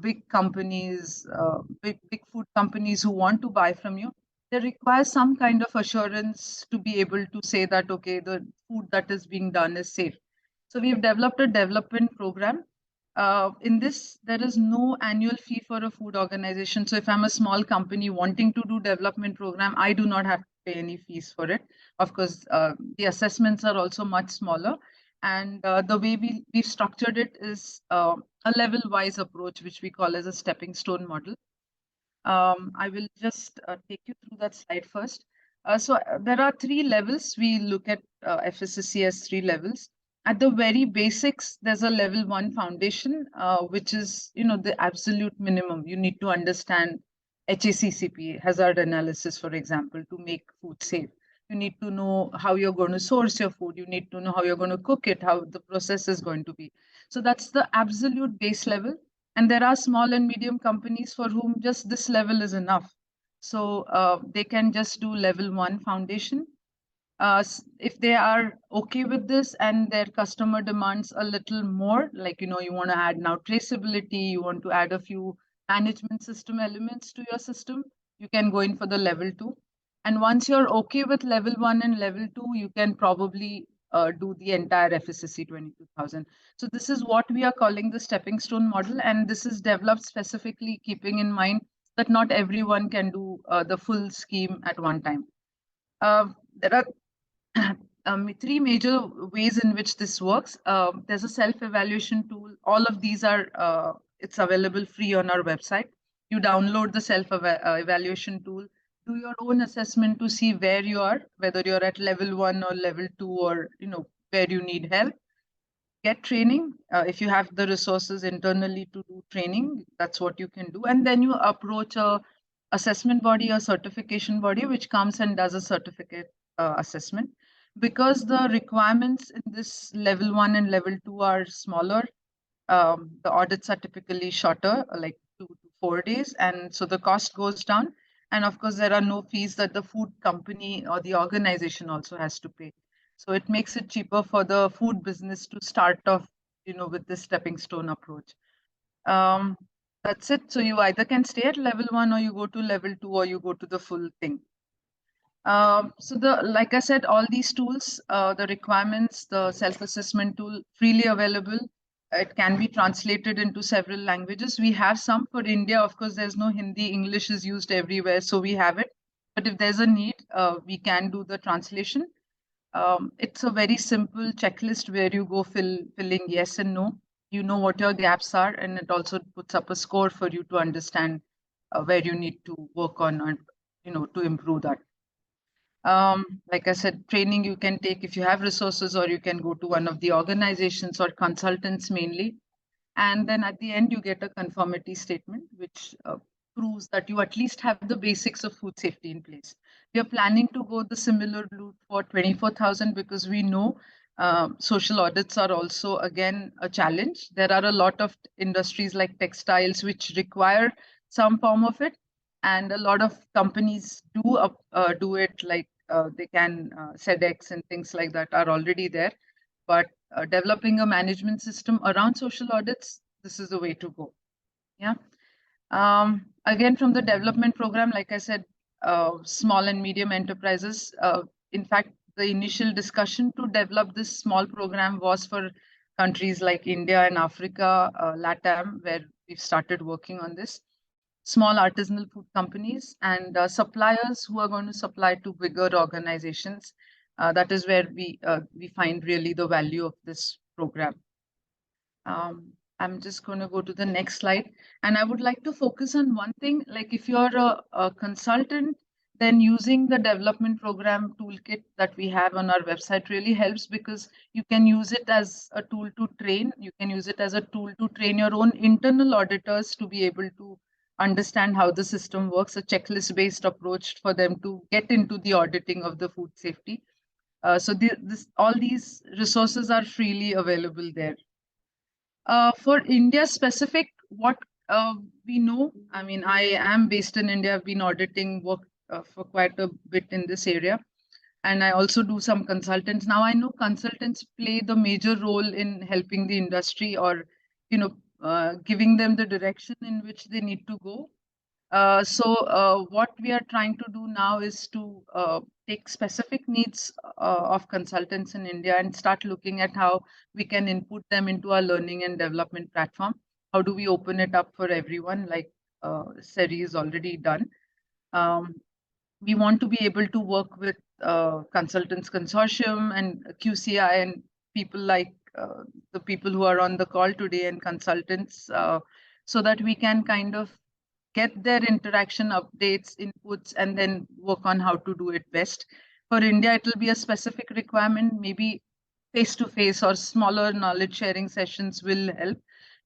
big companies, big food companies who want to buy from you, they require some kind of assurance to be able to say that, okay, the food that is being done is safe. So we've developed a development program. In this, there is no annual fee for a food organization. So if I'm a small company wanting to do development program, I do not have to pay any fees for it. Of course, the assessments are also much smaller. And the way we've structured it is a level-wise approach, which we call as a stepping stone model. I will just take you through that slide first. There are 3 levels. We look at FSSC as 3 levels. At the very basics, there's a level 1 foundation, which is, the absolute minimum. You need to understand HACCP, hazard analysis, for example, to make food safe. You need to know how you're going to source your food. You need to know how you're going to cook it, how the process is going to be. So that's the absolute base level. And there are small and medium companies for whom just this level is enough. So they can just do level 1 foundation. If they are okay with this and their customer demands a little more, like, you want to add now traceability, you want to add a few management system elements to your system, you can go in for the level 2. And once you're okay with level 1 and level 2, you can probably do the entire FSSC 22000. So this is what we are calling the stepping stone model. And this is developed specifically keeping in mind that not everyone can do the full scheme at one time. There are 3 major ways in which this works. There's a self-evaluation tool. All of these are, it's available free on our website. You download the self-evaluation tool, do your own assessment to see where you are, whether you're at level 1 or level 2, or, where you need help. Get training. If you have the resources internally to do training, that's what you can do. And then you approach a assessment body or certification body, which comes and does a certificate assessment. Because the requirements in this level 1 and level 2 are smaller, the audits are typically shorter, like 2 to 4 days. And so the cost goes down. And of course, there are no fees that the food company or the organization also has to pay. So it makes it cheaper for the food business to start off, with this stepping stone approach. That's it. So you either can stay at level 1 or you go to level 2 or you go to the full thing. Like I said, all these tools, the requirements, the self-assessment tool, freely available. It can be translated into several languages. We have some for India. Of course, there's no Hindi. English is used everywhere, so we have it. But if there's a need, we can do the translation. It's a very simple checklist where you go filling yes and no. You know what your gaps are, and it also puts up a score for you to understand where you need to work on, and to improve that. Like I said, training you can take if you have resources, or you can go to one of the organizations or consultants mainly. And then at the end, you get a conformity statement, which proves that you at least have the basics of food safety in place. We are planning to go the similar route for 24,000 because we know social audits are also, again, a challenge. There are a lot of industries like textiles which require some form of it. And a lot of companies do it, like they can, SEDEX and things like that are already there. But developing a management system around social audits, this is the way to go. Yeah. Again, from the development program, like I said, small and medium enterprises. In fact, the initial discussion to develop this small program was for countries like India and Africa, LATAM, where we've started working on this. Small artisanal food companies and suppliers who are going to supply to bigger organizations. That is where we find really the value of this program. I'm just going to go to the next slide. And I would like to focus on one thing, like if you're a consultant, then using the development program toolkit that we have on our website really helps, because you can use it as a tool to train. You can use it as a tool to train your own internal auditors to be able to understand how the system works, a checklist-based approach for them to get into the auditing of the food safety. So all these resources are freely available there. For India specific, what we know, I mean, I am based in India. I've been auditing work for quite a bit in this area. And I also do some consultants. Now I know consultants play the major role in helping the industry, or giving them the direction in which they need to go. What we are trying to do now is to take specific needs of consultants in India and start looking at how we can input them into our learning and development platform. How do we open it up for everyone, like Seri is already done? We want to be able to work with consultants consortium and QCI and people like the people who are on the call today and consultants, so that we can kind of get their interaction updates, inputs, and then work on how to do it best. For India, it will be a specific requirement, maybe face-to-face or smaller knowledge sharing sessions will help.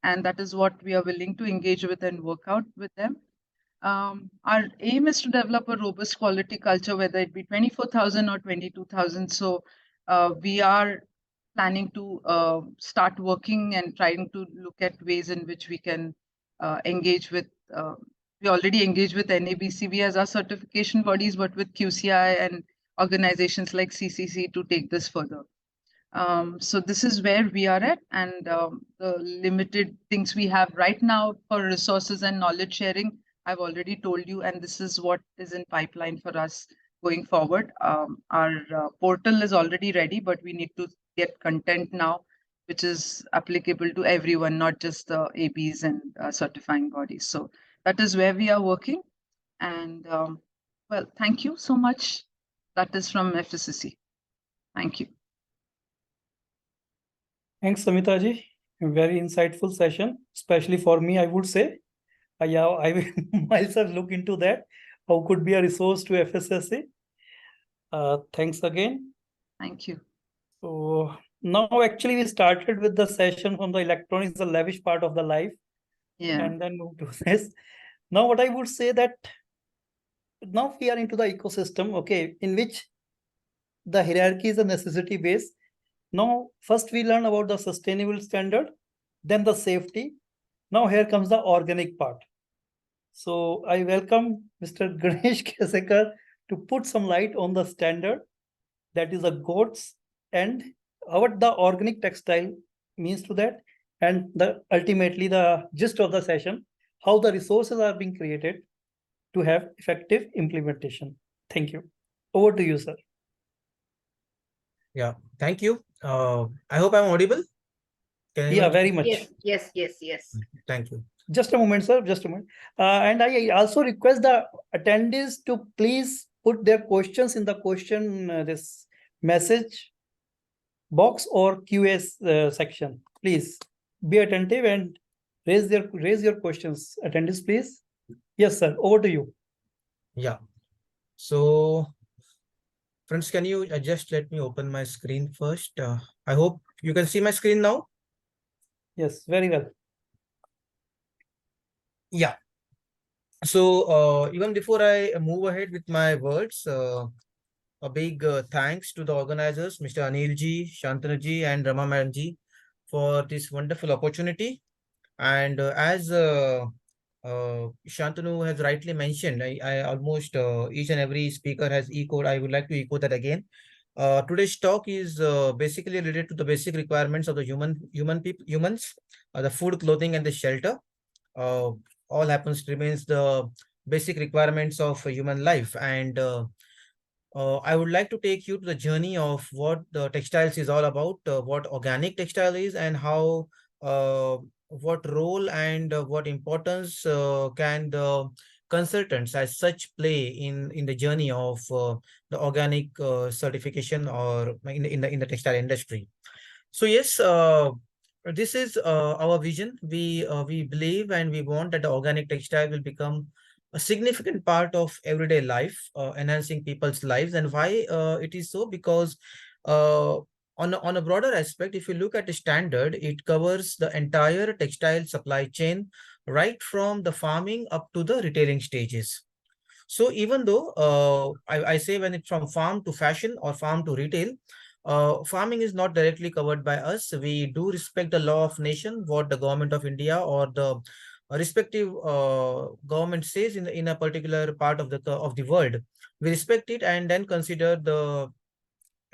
And that is what we are willing to engage with and work out with them. Our aim is to develop a robust quality culture, whether it be 24,000 or 22,000. So we are planning to start working and trying to look at ways in which we can engage with, we already engage with NABCB as our certification bodies, but with QCI and organizations like CCC to take this further. So this is where we are at, and the limited things we have right now for resources and knowledge sharing, I've already told you, and this is what is in pipeline for us going forward. Our portal is already ready, but we need to get content now, which is applicable to everyone, not just the ABs and certifying bodies. So that is where we are working. And well, thank you so much. That is from FSCC. Thank you. Thanks, Samita-ji. Very insightful session, especially for me, I would say. Yeah, I will myself look into that. How could be a resource to FSSA? Thanks again. Thank you. So now actually we started with the session from the electronics, the lavish part of the life, Yeah. and then move to this. Now what I would say that now we are into the ecosystem, okay, in which the hierarchy is a necessity base. Now, first we learn about the sustainable standard, then the safety. Now here comes the organic part. So I welcome Mr. Ganesh Kesekar to put some light on the standard, that is a Govts, and what the organic textile means to that, and the ultimately the gist of the session, how the resources are being created to have effective implementation. Thank you. Over to you, sir. Yeah, thank you. I hope I'm audible. Can Yeah, anyone- very much. Yes. Thank you. Just a moment, sir. Just a moment. And I also request the attendees to please put their questions in the question this message box or QA section. Please be attentive and raise your questions. Attendees, please. Yes, sir. Over to you. Yeah. So, friends, can you just let me open my screen first? I hope you can see my screen now. Yes, very well. Yeah. So, even before I move ahead with my words, a big thanks to the organizers, Mr. Anilji, Shantanu and Rama Madamji, for this wonderful opportunity. And as Shantanu has rightly mentioned, I almost each and every speaker has echoed. I would like to echo that again. Today's talk is basically related to the basic requirements of the humans, the food, clothing, and the shelter. All remains the basic requirements of human life. And I would like to take you to the journey of what the textiles is all about, what organic textile is, and how what role and what importance can the consultants as such play in the journey of the organic certification or in the textile industry. So yes, this is our vision. We believe and we want that the organic textile will become a significant part of everyday life, enhancing people's lives. And why it is so? Because on a broader aspect, if you look at the standard, it covers the entire textile supply chain, right from the farming up to the retailing stages. So even though I say when it's from farm to fashion or farm to retail, farming is not directly covered by us. We do respect the law of nation, what the government of India or the respective government says in a particular part of the world. We respect it and then consider the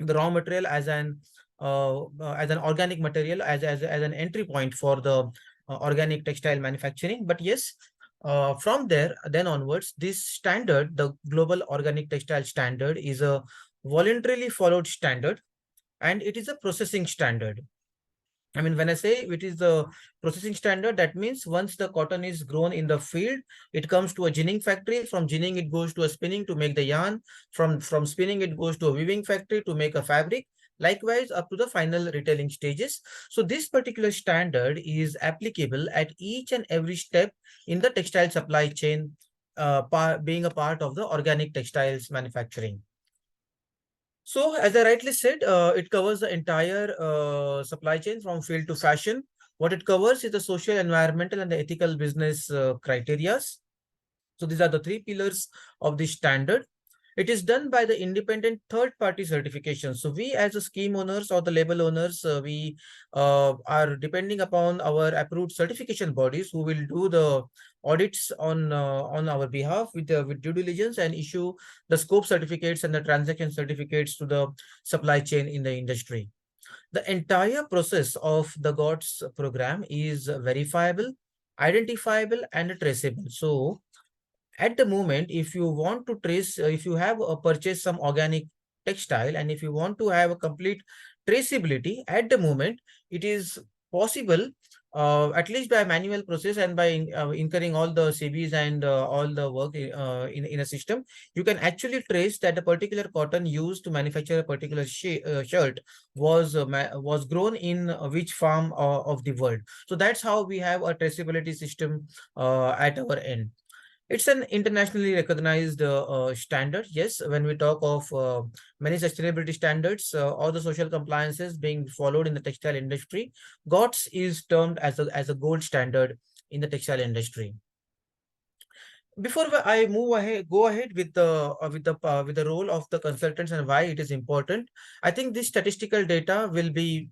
raw material as an organic material as an entry point for the organic textile manufacturing. But yes, from there, then onwards, this standard, the Global Organic Textile Standard, is a voluntarily followed standard, and it is a processing standard. I mean, when I say it is the processing standard, that means once the cotton is grown in the field, it comes to a ginning factory. From ginning, it goes to a spinning to make the yarn. From spinning, it goes to a weaving factory to make a fabric. Likewise, up to the final retailing stages. So this particular standard is applicable at each and every step in the textile supply chain, being a part of the organic textiles manufacturing. So, as I rightly said, it covers the entire supply chain from field to fashion. What it covers is the social, environmental, and the ethical business criteria. So, these are the three pillars of the standard. It is done by the independent third-party certification. So we as a scheme owners or the label owners, we are depending upon our approved certification bodies who will do the audits on our behalf with due diligence and issue the scope certificates and the transaction certificates to the supply chain in the industry. The entire process of the Govts program is verifiable, identifiable, and traceable. So at the moment, if you want to trace, if you have purchased some organic textile, and if you want to have a complete traceability, at the moment, it is possible, at least by manual process and by incurring all the CBs and all the work in a system, you can actually trace that the particular cotton used to manufacture a particular shirt was grown in which farm of the world. So that's how we have a traceability system at our end. It's an internationally recognized standard. Yes, when we talk of many sustainability standards or the social compliances being followed in the textile industry, Govts is termed as a gold standard in the textile industry. Before I go ahead with the role of the consultants and why it is important, I think this statistical data will be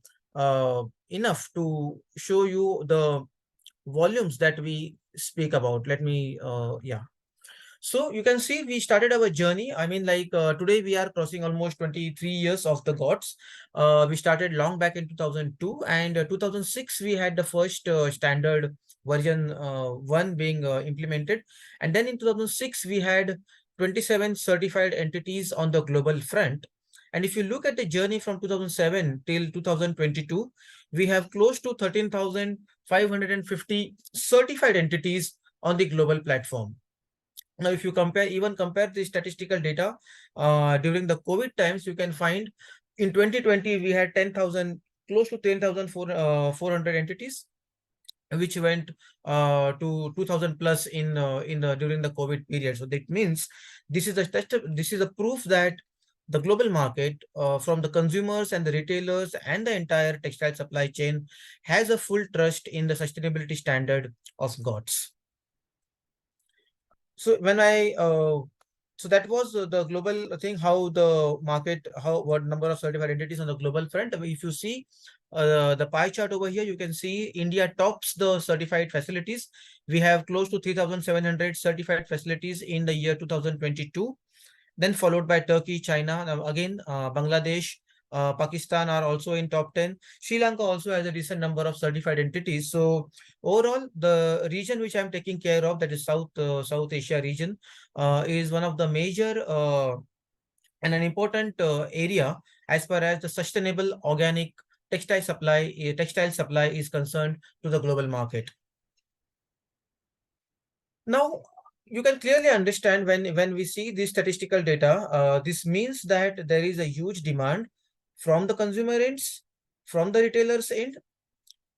enough to show you the volumes that we speak about. Let me, yeah. So you can see we started our journey. I mean, like today we are crossing almost 23 years of the Govts. We started long back in 2002, and 2006 we had the first standard version 1 being implemented. And then in 2006 we had 27 certified entities on the global front. And if you look at the journey from 2007 till 2022, we have close to 13,550 certified entities on the global platform. Now, if you compare the statistical data during the COVID times, you can find in 2020 we had 10,000, close to 10,400 entities, which went to 2,000 plus in during the COVID period. So that means this is a proof that the global market, from the consumers and the retailers and the entire textile supply chain, has a full trust in the sustainability standard of Govts. So when so that was the global thing, how the market, what number of certified entities on the global front. If you see the pie chart over here, you can see India tops the certified facilities. We have close to 3,700 certified facilities in the year 2022. Then followed by Turkey, China, again Bangladesh, Pakistan are also in top 10. Sri Lanka also has a decent number of certified entities. So overall, the region which I'm taking care of, that is South Asia region, is one of the major and an important area as far as the sustainable organic textile supply is concerned to the global market. Now, you can clearly understand when we see this statistical data, this means that there is a huge demand from the consumer ends, from the retailers end,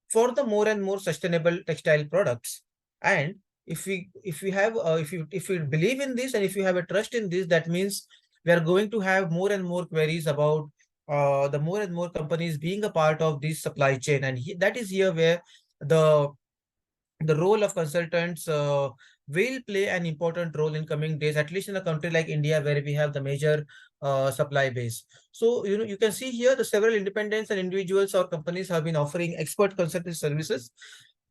for the more and more sustainable textile products. And if we believe in this, and if you have a trust in this, that means we are going to have more and more queries about the more and more companies being a part of this supply chain. And that is here where the role of consultants will play an important role in coming days, at least in a country like India, where we have the major supply base. So, you can see here the several independents and individuals or companies have been offering expert consulting services.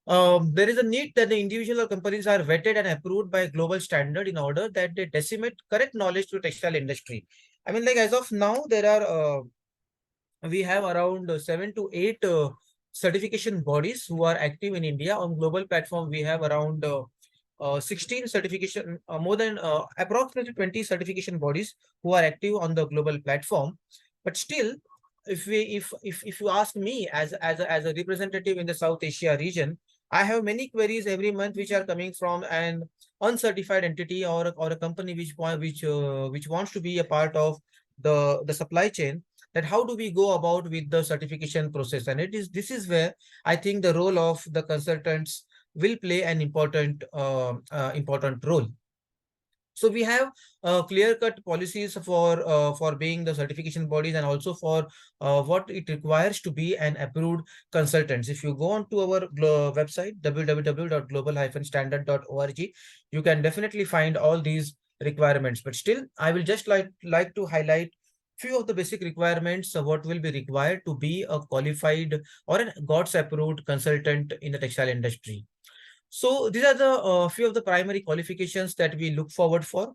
There is a need that the individual or companies are vetted and approved by a global standard in order that they disseminate correct knowledge to textile industry. I mean, like as of now, there are we have around 7 to 8 certification bodies who are active in India. On global platform, we have around 16 certification, more than approximately 20 certification bodies who are active on the global platform. But still, if you ask me as a representative in the South Asia region, I have many queries every month which are coming from an uncertified entity or a company which wants to be a part of the supply chain, that how do we go about with the certification process. And this is where I think the role of the consultants will play an important role. So we have clear-cut policies for being the certification bodies, and also for what it requires to be an approved consultant. If you go on to our website www.global-standard.org, you can definitely find all these requirements. But still, I will just like to highlight few of the basic requirements of what will be required to be a qualified or an GOTS approved consultant in the textile industry. So these are the few of the primary qualifications that we look forward for.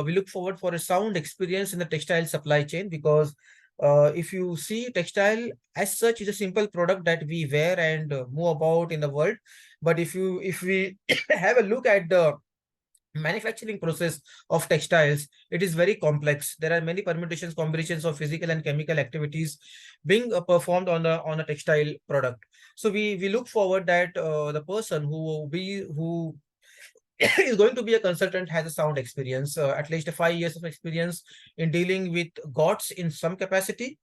We look forward for a sound experience in the textile supply chain, because if you see, textile as such is a simple product that we wear and move about in the world. But if we have a look at the manufacturing process of textiles, it is very complex. There are many permutations, combinations of physical and chemical activities being performed on a textile product. So we look forward that the person who is going to be a consultant has a sound experience, at least 5 years of experience in dealing with GOTS in some capacity.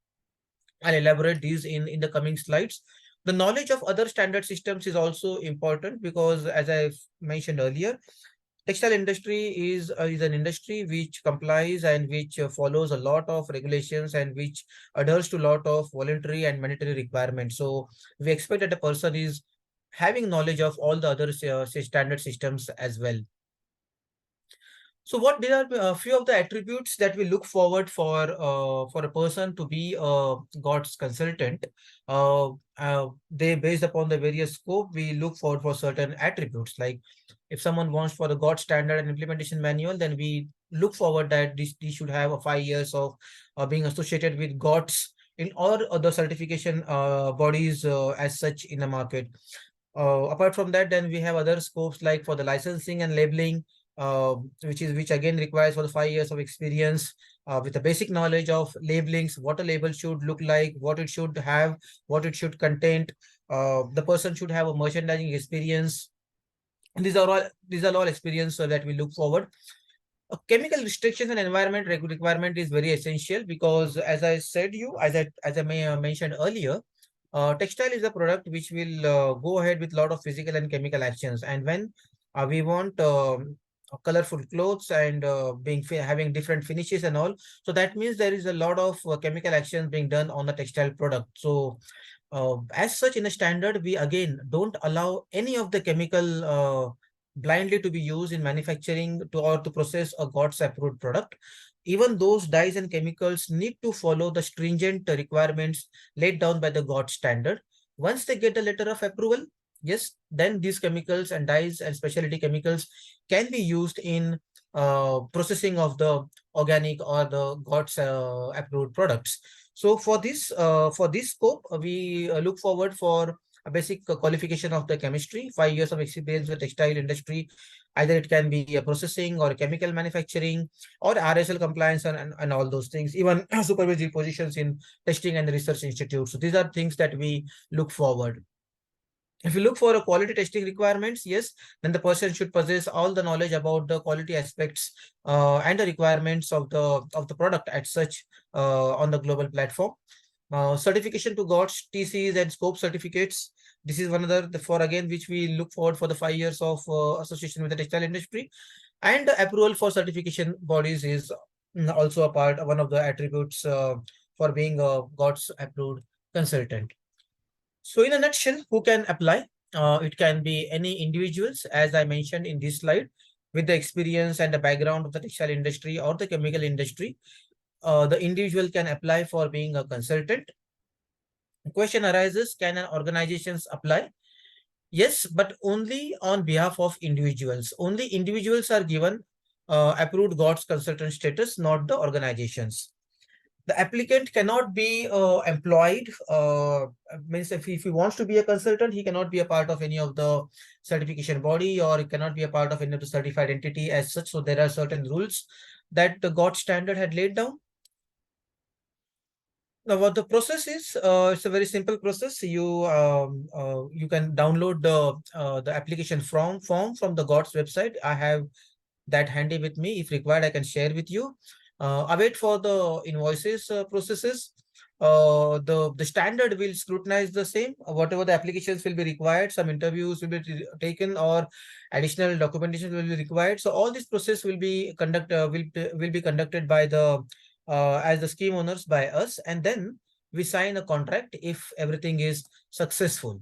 I'll elaborate these in the coming slides. The knowledge of other standard systems is also important, because as I've mentioned earlier, textile industry is an industry which complies and which follows a lot of regulations and which adheres to a lot of voluntary and mandatory requirements. So we expect that a person is having knowledge of all the other standard systems as well. So there are a few of the attributes that we look forward for a person to be a GOTS consultant. They, based upon the various scope, we look forward for certain attributes. Like if someone wants for the GOTS standard and implementation manual, then we look forward that this should have a 5 years of being associated with GOTS in all other certification bodies as such in the market. Apart from that, then we have other scopes like for the licensing and labeling, which again requires for the 5 years of experience with the basic knowledge of labelings, what a label should look like, what it should have, what it should contain. The person should have a merchandising experience. And these are all experience that we look forward. Chemical restrictions and environment requirement is very essential, because as I mentioned earlier, textile is a product which will go ahead with a lot of physical and chemical actions. And when we want colorful clothes and having different finishes and all, so that means there is a lot of chemical actions being done on the textile product. So as such, in the standard, we again don't allow any of the chemical blindly to be used in manufacturing to process a GOTS approved product. Even those dyes and chemicals need to follow the stringent requirements laid down by the GOTS standard. Once they get the letter of approval, yes, then these chemicals and dyes and specialty chemicals can be used in processing of the organic or the GOTS approved products. So for this scope, we look forward for a basic qualification of the chemistry, 5 years of experience with textile industry. Either it can be a processing or a chemical manufacturing or RSL compliance and all those things, even supervisory positions in testing and research institutes. So these are things that we look forward. If you look for a quality testing requirements, yes, then the person should possess all the knowledge about the quality aspects and the requirements of the product as such on the global platform. Certification to GOTS, TCs and scope certificates. This is one other for again which we look forward for the 5 years of association with the textile industry. And approval for certification bodies is also one of the attributes for being a GOTS approved consultant. So in a nutshell, who can apply? It can be any individuals, as I mentioned in this slide, with the experience and the background of the textile industry or the chemical industry. The individual can apply for being a consultant. The question arises, can an organizations apply? Yes, but only on behalf of individuals. Only individuals are given approved GOTS consultant status, not the organizations. the applicant cannot be employed. Means if he wants to be a consultant, he cannot be a part of any of the certification body, or he cannot be a part of any of the certified entity as such. So there are certain rules that the Govts standard had laid down. Now, what the process is, it's a very simple process. You can download the application form from the Govts website. I have that handy with me. If required, I can share with you. Await for the invoices processes. The standard will scrutinize the same. Whatever the applications will be required, some interviews will be taken, or additional documentation will be required. So all this process will be conducted by the as the scheme owners by us, and then we sign a contract if everything is successful.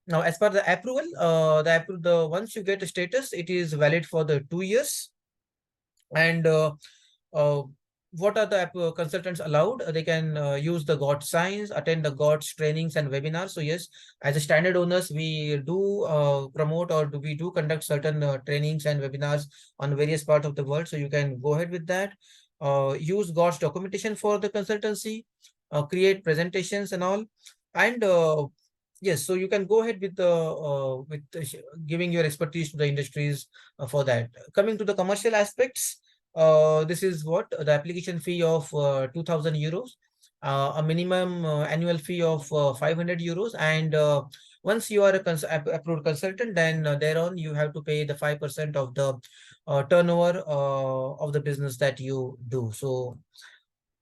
Now, as per the approval, the once you get a status, it is valid for the 2 years. And what are the consultants allowed? They can use the Govts signs, attend the Govts trainings and webinars. So yes, as a standard owners, we do promote, or we do conduct certain trainings and webinars on various parts of the world. So you can go ahead with that. Use Govts documentation for the consultancy, create presentations and all. And yes, so you can go ahead with giving your expertise to the industries for that. Coming to the commercial aspects, this is what the application fee of 2,000 euros, a minimum annual fee of 500 euros, and once you are a approved consultant, then thereon you have to pay the 5% of the turnover of the business that you do. So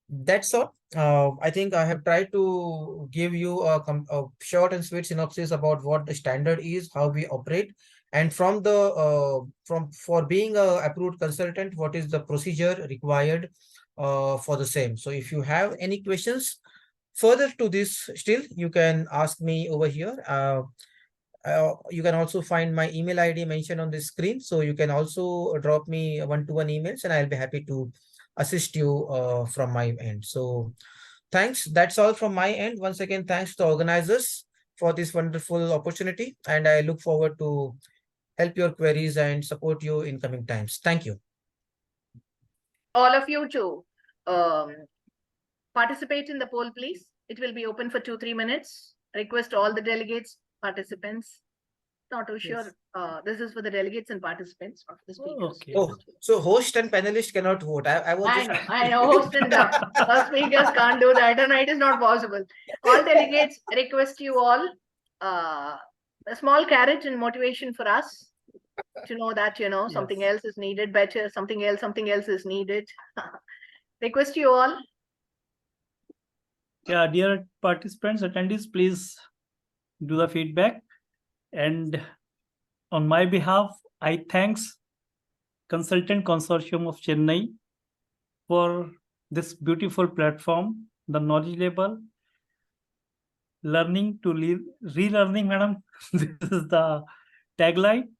that's all. I think I have tried to give you a short and sweet synopsis about what the standard is, how we operate, and from the for being a approved consultant, what is the procedure required for the same. So if you have any questions further to this, still you can ask me over here. You can also find my email ID mentioned on the screen. So you can also drop me one-to-one emails, and I'll be happy to assist you from my end. So thanks. That's all from my end. Once again, thanks to the organizers for this wonderful opportunity, and I look forward to help your queries and support you in coming times. Thank you. All of you to participate in the poll, please. It will be open for 2-3 minutes. Request all the delegates, participants. Not too sure. This is for the delegates and participants, not for the speakers. Okay. Oh, so host and panelist cannot vote. I know. Host and speakers can't do that, and it is not possible. All delegates, request you all a small carrot and motivation for us to know that something else is needed, better, something else is needed. Request you all. Yeah, dear participants, attendees, please do the feedback. And on my behalf, I thanks Consultant Consortium of Chennai for this beautiful platform, the knowledgeable learning to relearning, madam. This is the tagline.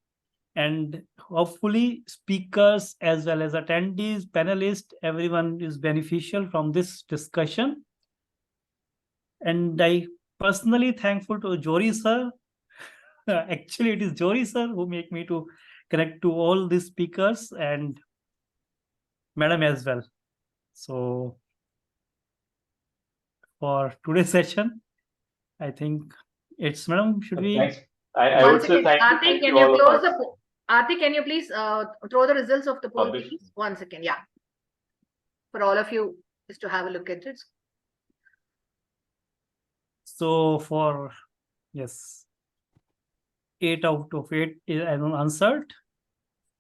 And hopefully speakers as well as attendees, panelists, everyone is beneficial from this discussion. And I personally thankful to Jory sir. Actually, it is Jory sir who make me to connect to all these speakers, and madam as well. So for today's session, I think it's madam. Should we? Thanks. I would say thank you. Aarti, can you close the poll? Aarti, can you please throw the results of the poll, please? 1 second. Yeah. For all of you, just to have a look at it. So for, yes, 8 out of 8 is unanswered.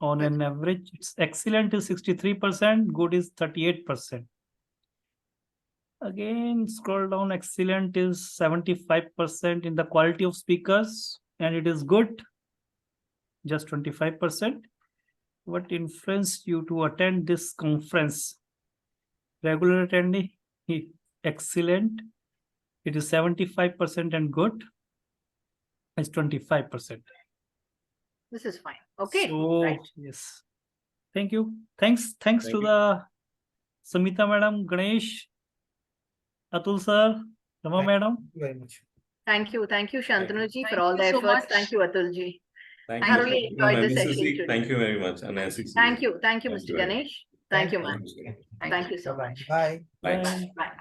On an average, it's excellent is 63%, good is 38%. Again, scroll down, excellent is 75% in the quality of speakers, and it is good, just 25%. What influenced you to attend this conference? Regular attendee, excellent. It is 75% and good is 25%. This is fine. Okay. So, right. Yes. Thank you. Thanks to the Samita madam, Ganesh, Atul sir, Rama madam. Thank you very much. Thank you, Shantanu ji, for Thank all you the so efforts. much. Thank you, Atul ji. Thank Thoroughly you. enjoyed the Mrs. session Singh, today. thank you very much. And Thank you, Mr. Ganesh. Thank you, very ma'am. much. Thank you so much. Bye. Bye. Bye.